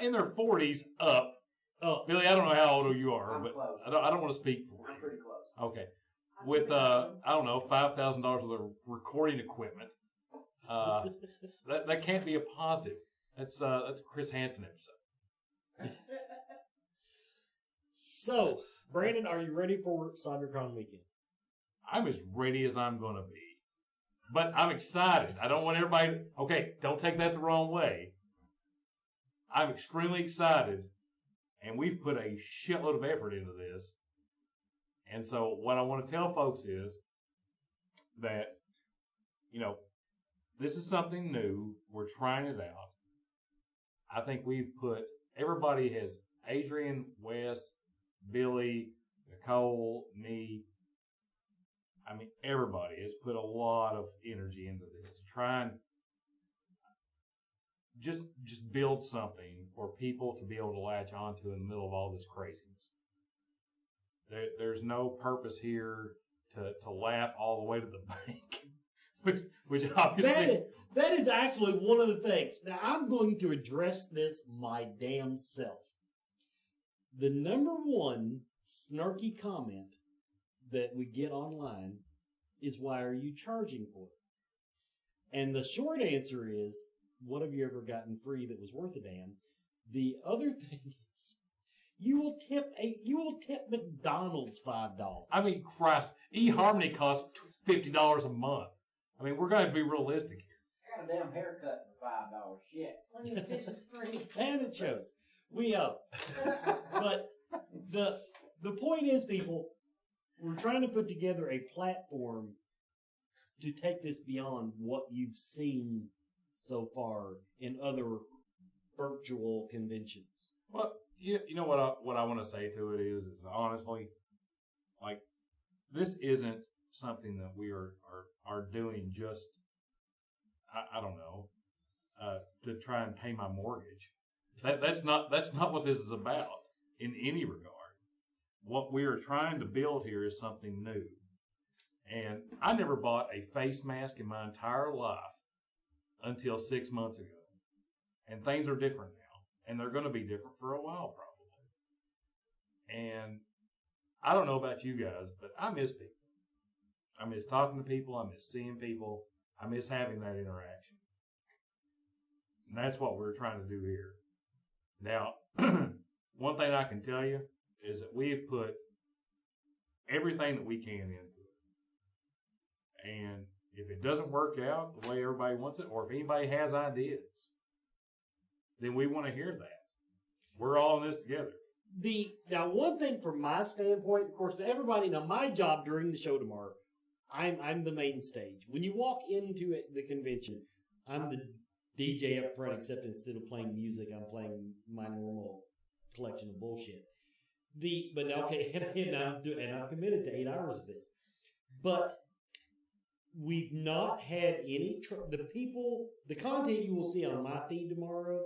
in their 40s up. Oh, Billy, I don't know how old you are, but close. I don't want to speak for you. I'm pretty close. Okay. With, I don't know, $5,000 worth of recording equipment. That can't be a positive. That's a Chris Hansen episode. So, Brandon, are you ready for Cybercon weekend? I'm as ready as I'm going to be. But I'm excited. I don't want everybody... Okay, don't take that the wrong way. I'm extremely excited, and we've put a shitload of effort into this. And so what I want to tell folks is that, this is something new. We're trying it out. I think we've put... Everybody has... Adrian, Wes, Billy, Nicole, me... everybody has put a lot of energy into this to try and just build something for people to be able to latch onto in the middle of all this craziness. There's no purpose here to laugh all the way to the bank, which obviously... That is actually one of the things. Now, I'm going to address this my damn self. The number one snarky comment that we get online is, why are you charging for it? And the short answer is, what have you ever gotten free that was worth a damn? The other thing is, you will tip McDonald's $5. Christ, eHarmony costs $50 a month. We're going to have to be realistic here. I got a damn haircut for $5. Shit. Plenty of fish is free. And it shows. But the point is, people, we're trying to put together a platform to take this beyond what you've seen so far in other virtual conventions. Well, you know what I want to say to it is honestly, this isn't something that we are doing just, I don't know, to try and pay my mortgage. That's not what this is about in any regard. What we are trying to build here is something new. And I never bought a face mask in my entire life until 6 months ago. And things are different now. And they're going to be different for a while, probably. And I don't know about you guys, but I miss people. I miss talking to people. I miss seeing people. I miss having that interaction. And that's what we're trying to do here. Now, one thing I can tell you is that we've put everything that we can into it. And if it doesn't work out the way everybody wants it, or if anybody has ideas, then we want to hear that. We're all in this together. Now, one thing from my standpoint, of course, everybody, now my job during the show tomorrow, I'm the main stage. When you walk into the convention, I'm the DJ up front, except instead of playing music, I'm playing my normal collection of bullshit. And I'm committed to 8 hours of this. But we've not had any, the content you will see on my feed tomorrow,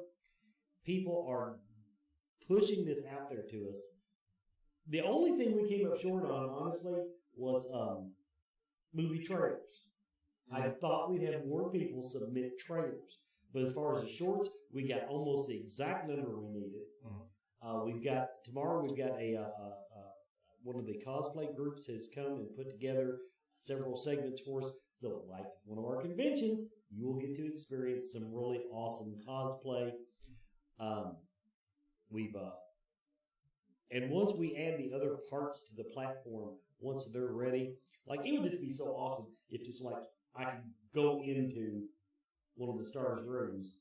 people are pushing this out there to us. The only thing we came up short on, honestly, was movie trailers. I thought we'd have more people submit trailers. But as far as the shorts, we got almost the exact number we needed. Tomorrow we've got one of the cosplay groups has come and put together several segments for us. So like one of our conventions, you will get to experience some really awesome cosplay. And once we add the other parts to the platform, once they're ready, like it would just be so awesome if just like I could go into one of the stars' rooms,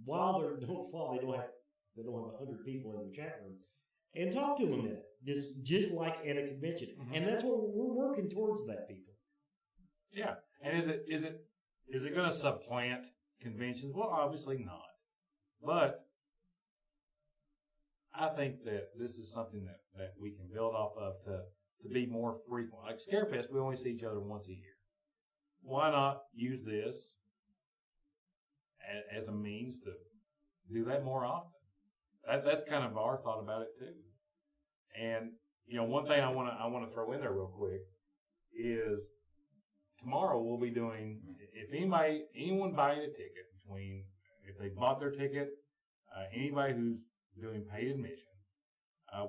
while they don't have 100 people in the chat room, and talk to them a minute, just like at a convention. Mm-hmm. And that's what we're working towards, that, people. Yeah. And is it going to supplant conventions? Well, obviously not. But I think that this is something that we can build off of to be more frequent. Like Scarefest, we only see each other once a year. Why not use this as a means to do that more often? That's kind of our thought about it too. And one thing I want to throw in there real quick is tomorrow we'll be doing, if anyone buying a ticket, if they bought their ticket, anybody who's doing paid admission,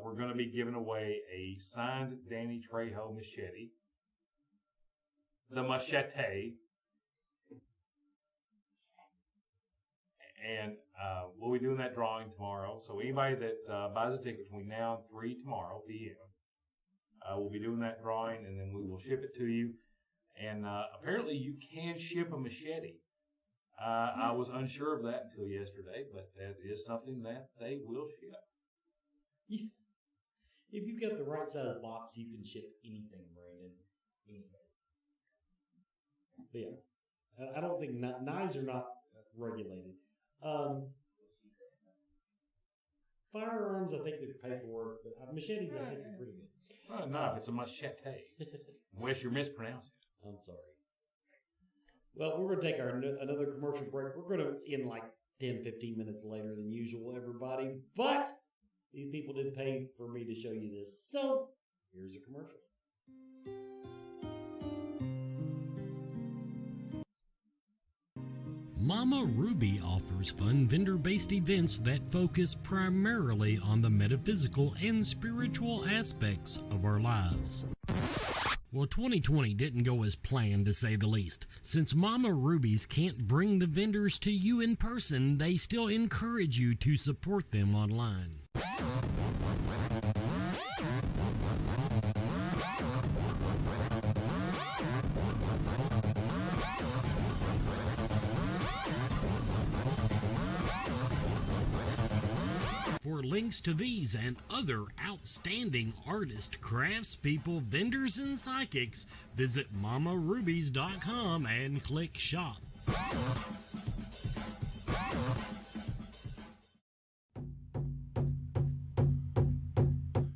we're going to be giving away a signed Danny Trejo machete. The machete. And we'll be doing that drawing tomorrow. So anybody that buys a ticket between now and 3 tomorrow p.m., we'll be doing that drawing, and then we will ship it to you. And apparently you can ship a machete. I was unsure of that until yesterday, but that is something that they will ship. Yeah. If you've got the right size box, you can ship anything, Brandon. Anything. But yeah, I don't think knives are not regulated. Firearms, I think they're paperwork, but machetes, I think, are pretty good. It's not a knife, it's a machete. Unless you're mispronouncing it. I'm sorry. Well, we're going to take another commercial break. We're going to end like 10, 15 minutes later than usual, everybody. But these people did pay for me to show you this. So, here's a commercial. Mama Ruby offers fun vendor-based events that focus primarily on the metaphysical and spiritual aspects of our lives. Well, 2020 didn't go as planned, to say the least. Since Mama Ruby's can't bring the vendors to you in person, they still encourage you to support them online. For links to these and other outstanding artists, craftspeople, vendors, and psychics, visit mamarubies.com and click shop.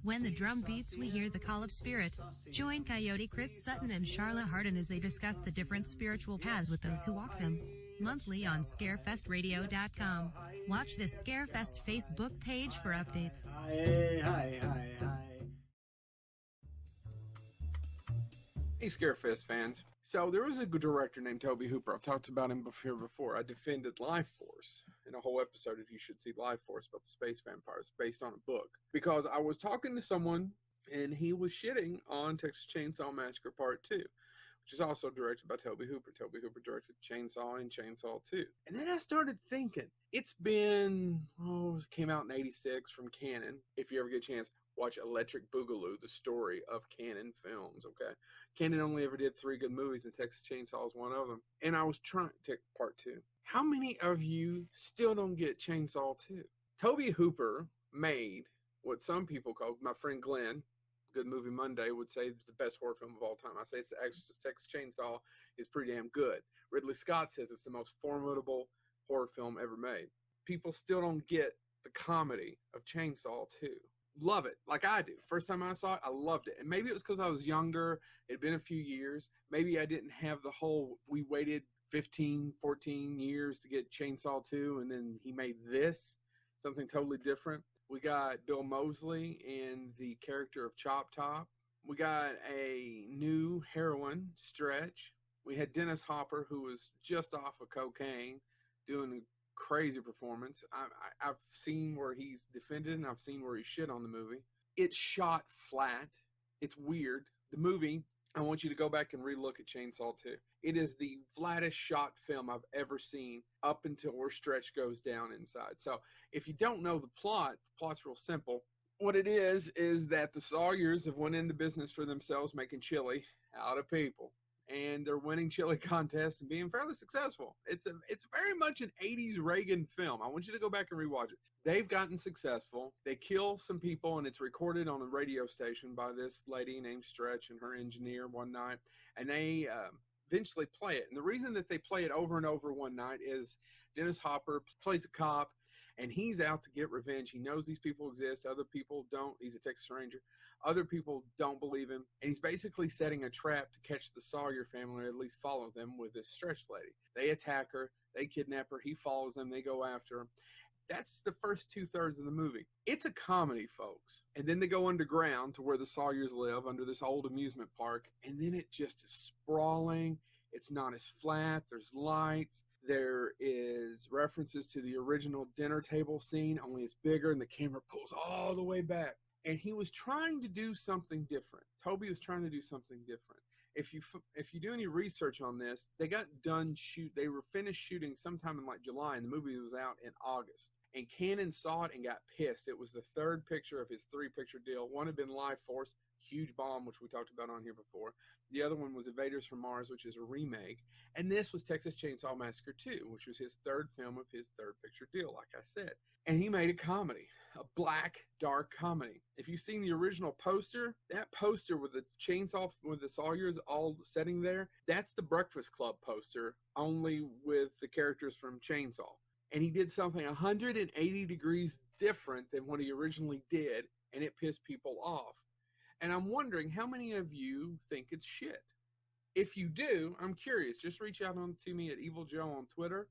When the drum beats, we hear the call of spirit. Join Coyote Chris Sutton and Charlotte Hardin as they discuss the different spiritual paths with those who walk them. Monthly on scarefestradio.com. Watch the Scarefest Facebook page for updates. Hey, Scarefest fans. So there was a good director named Toby Hooper. I've talked about him before. I defended Life Force in a whole episode, if you should see Life Force, about the space vampires based on a book. Because I was talking to someone, and he was shitting on Texas Chainsaw Massacre Part 2. which is also directed by Tobe Hooper. Tobe Hooper directed Chainsaw and Chainsaw 2. And then I started thinking, it's been, it came out in 86 from Cannon. If you ever get a chance, watch Electric Boogaloo, the story of Cannon Films, okay? Cannon only ever did 3 good movies, and Texas Chainsaw is one of them. And I was trying to take part 2. How many of you still don't get Chainsaw 2? Tobe Hooper made what some people call, my friend Glenn, Good Movie Monday, would say it's the best horror film of all time. I say it's The Exorcist. Texas Chainsaw is pretty damn good. Ridley Scott says it's the most formidable horror film ever made. People still don't get the comedy of Chainsaw 2. Love it, like I do. First time I saw it, I loved it. And maybe it was because I was younger. It had been a few years. Maybe I didn't have the whole, we waited 15, 14 years to get Chainsaw 2, and then he made this, something totally different. We got Bill Moseley in the character of Chop Top. We got a new heroine, Stretch. We had Dennis Hopper, who was just off of cocaine, doing a crazy performance. I've seen where he's defended, and I've seen where he shit on the movie. It's shot flat. It's weird. The movie, I want you to go back and relook at Chainsaw 2. It is the flattest shot film I've ever seen up until where Stretch goes down inside. So if you don't know the plot's real simple. What it is that the Sawyers have went into business for themselves making chili out of people. And they're winning chili contests and being fairly successful. It's very much an 80s Reagan film. I want you to go back and rewatch it. They've gotten successful. They kill some people, and it's recorded on a radio station by this lady named Stretch and her engineer one night. And they eventually play it. And the reason that they play it over and over one night is Dennis Hopper plays a cop, and he's out to get revenge. He knows these people exist. Other people don't. He's a Texas Ranger. Other people don't believe him. And he's basically setting a trap to catch the Sawyer family, or at least follow them with this Stretch lady. They attack her. They kidnap her. He follows them. They go after him. That's the first 2/3 of the movie. It's a comedy, folks. And then they go underground to where the Sawyers live, under this old amusement park. And then it just is sprawling. It's not as flat. There's lights. There is references to the original dinner table scene, only it's bigger, and the camera pulls all the way back. And he was trying to do something different. Toby was trying to do something different. If you do any research on this, they got done they were finished shooting sometime in like July, and the movie was out in August. And Cannon saw it and got pissed. It was the 3rd picture of his 3-picture deal. One had been Life Force, huge bomb, which we talked about on here before. The other one was Invaders from Mars, which is a remake. And this was Texas Chainsaw Massacre 2, which was his 3rd film of his 3rd-picture deal, like I said. And he made a comedy, a black, dark comedy. If you've seen the original poster, that poster with the chainsaw, with the Sawyers all sitting there, that's the Breakfast Club poster, only with the characters from Chainsaw. And he did something 180 degrees different than what he originally did, and it pissed people off. And I'm wondering how many of you think it's shit. If you do, I'm curious. Just reach out to me at Evil Joe on Twitter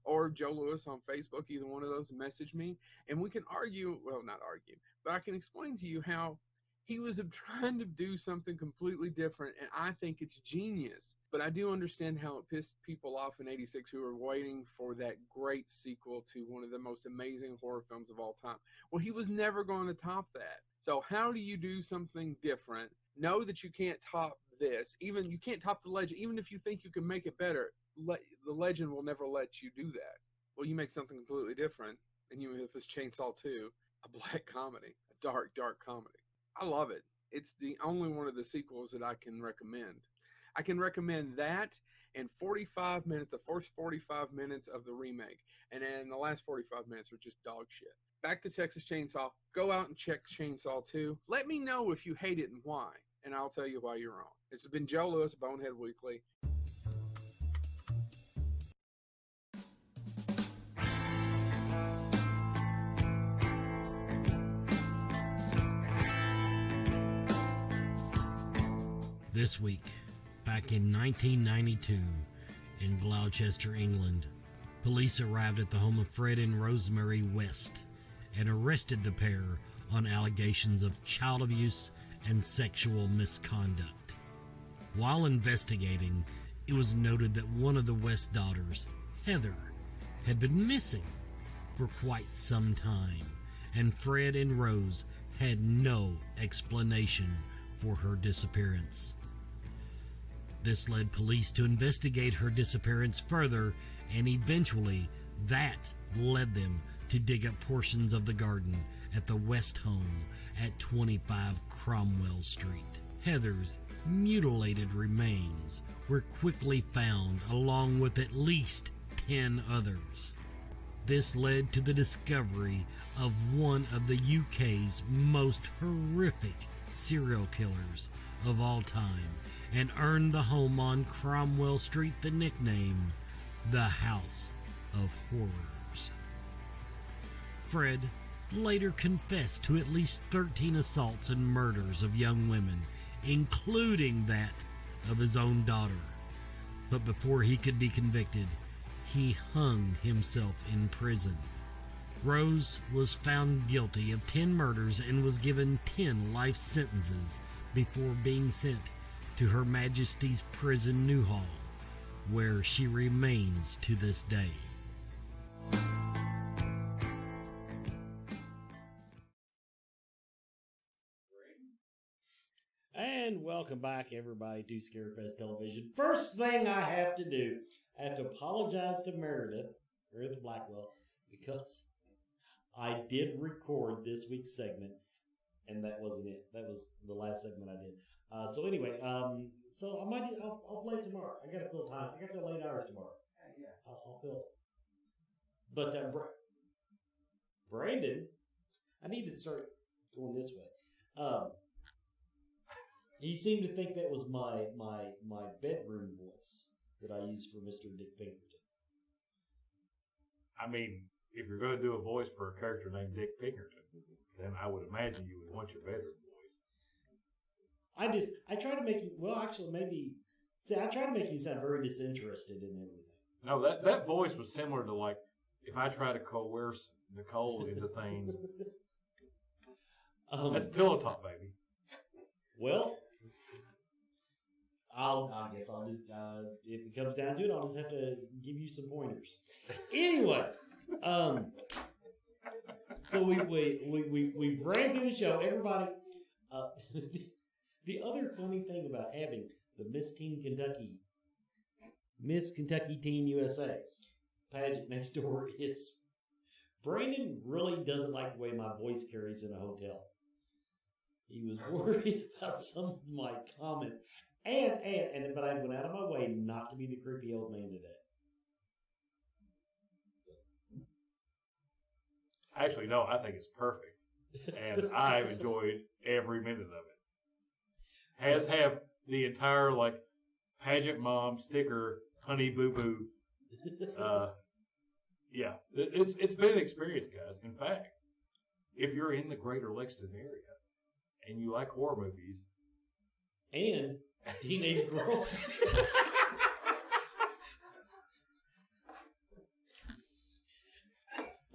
or Joe Lewis on Facebook, either one of those, and message me. And we can argue, well, not argue, but I can explain to you how he was trying to do something completely different, and I think it's genius. But I do understand how it pissed people off in 86 who were waiting for that great sequel to one of the most amazing horror films of all time. Well, he was never going to top that. So how do you do something different? Know that you can't top this. Even you can't top the legend. Even if you think you can make it better, the legend will never let you do that. Well, you make something completely different, and if it's Chainsaw 2, a black comedy, a dark, dark comedy. I love it. It's the only one of the sequels that I can recommend. I can recommend that and 45 minutes, the first 45 minutes of the remake. And then the last 45 minutes are just dog shit. Back to Texas Chainsaw. Go out and check Chainsaw 2. Let me know if you hate it and why, and I'll tell you why you're wrong. This has been Joe Lewis, Bonehead Weekly. This week, back in 1992, in Gloucester, England, police arrived at the home of Fred and Rosemary West and arrested the pair on allegations of child abuse and sexual misconduct. While investigating, it was noted that one of the West daughters, Heather, had been missing for quite some time, and Fred and Rose had no explanation for her disappearance. This led police to investigate her disappearance further, and eventually that led them to dig up portions of the garden at the West home at 25 Cromwell Street. Heather's mutilated remains were quickly found along with at least 10 others. This led to the discovery of one of the UK's most horrific serial killers of all time, and earned the home on Cromwell Street the nickname the House of Horrors. Fred later confessed to at least 13 assaults and murders of young women, including that of his own daughter. But before he could be convicted, he hung himself in prison. Rose was found guilty of 10 murders and was given 10 life sentences before being sent to Her Majesty's Prison Newhall, where she remains to this day. And welcome back, everybody, to Scarefest Television. First thing I have to do, I have to apologize to Meredith Blackwell, because I did record this week's segment, and that wasn't it. That was the last segment I did. So anyway, so I might, I'll play tomorrow. I got to fill time. I got to fill 8 hours tomorrow. Yeah. I'll fill. But Brandon, I need to start going this way. He seemed to think that was my bedroom voice that I used for Mr. Dick Pinkerton. I mean, if you're going to do a voice for a character named Dick Pinkerton, then I would imagine you would want your bedroom voice. I try to make you, well, actually, I try to make you sound very disinterested in everything. No, that voice was similar to, like, if I try to coerce Nicole into things. That's pillow talk, baby. Well, I guess I'll just, if it comes down to it, I'll just have to give you some pointers. Anyway, so we ran through the show. Everybody, the other funny thing about having the Miss Kentucky Teen USA pageant next door is Brandon really doesn't like the way my voice carries in a hotel. He was worried about some of my comments. But I went out of my way not to be the creepy old man today. So. Actually, no, I think it's perfect. And I've enjoyed every minute of it. As have the entire, like, pageant mom sticker, honey boo boo. Yeah, it's been an experience, guys. In fact, if you're in the greater Lexington area and you like horror movies and teenage girls,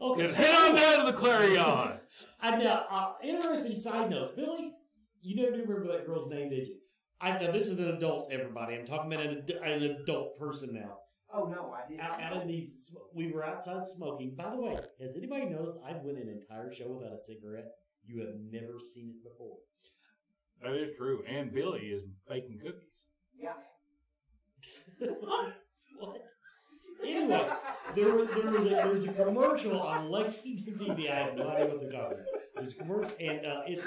okay, then head on down to the Clarion. Now, interesting side note, Billy, you never do remember that girl's name, did you? Now this is an adult, everybody. I'm talking about an adult person now. Oh no, I didn't. Out of these, we were outside smoking. By the way, has anybody noticed I went an entire show without a cigarette? You have never seen it before. That is true. And Billy is baking cookies. Yeah. What? Anyway, there was a commercial on Lexington TV. I have no idea what they're talking about. There's a commercial, and it's.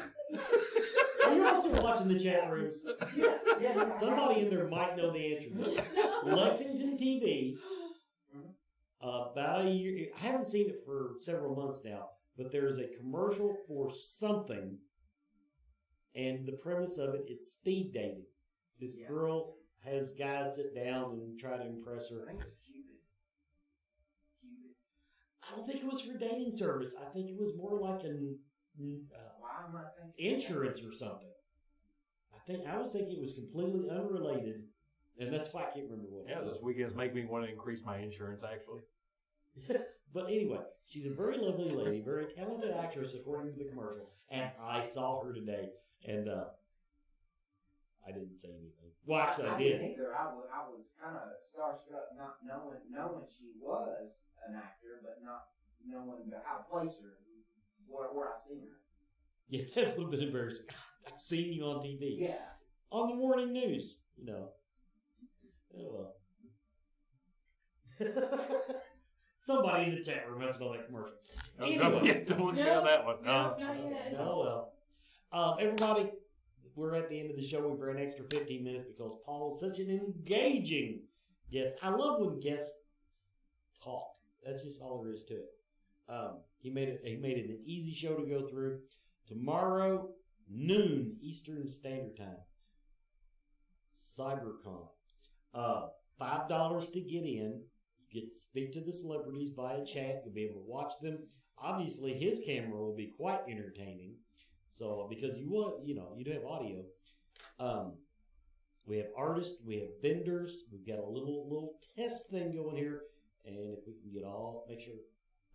Are you all still watching the chat rooms? Yeah. Somebody in there might know the answer to this. Lexington TV. About a year. I haven't seen it for several months now, but there's a commercial for something, and the premise of it's speed dating. This girl has guys sit down and try to impress her. I think it's Cupid. I don't think it was for dating service. I think it was more like an insurance or something. I was thinking it was completely unrelated, and that's why I can't remember what it was. Yeah, those weekends make me want to increase my insurance, actually. But anyway, she's a very lovely lady, very talented actress, according to the commercial, and I saw her today, and I didn't say anything. Well, actually, I did. Didn't either. I was kind of starstruck, not knowing she was an actor, but not knowing how to place her, where I seen her. Yeah, that would have been embarrassing. I've seen you on TV. Yeah. On the morning news, you know. Oh well. Somebody in the chat room must know that commercial. Anyway, Don't get out that one. No, well. Everybody, we're at the end of the show. We've got an extra 15 minutes because Paul is such an engaging guest. I love when guests talk. That's just all there is to it. He made it an easy show to go through. Tomorrow, noon Eastern Standard Time. Cybercon. $5 to get in. You get to speak to the celebrities via chat. You'll be able to watch them. Obviously, his camera will be quite entertaining. So, because you do have audio. We have artists, we have vendors. We've got a little test thing going here. And if we can make sure.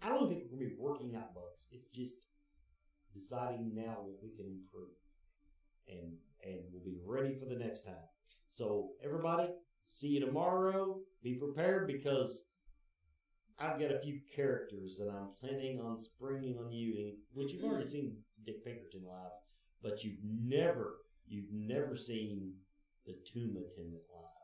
I don't think we're going to be working out bugs. It's just deciding now what we can improve. And we'll be ready for the next time. So, everybody, see you tomorrow. Be prepared because I've got a few characters that I'm planning on springing on you, which you've already seen Dick Pinkerton live, but you've never seen the tomb attendant live.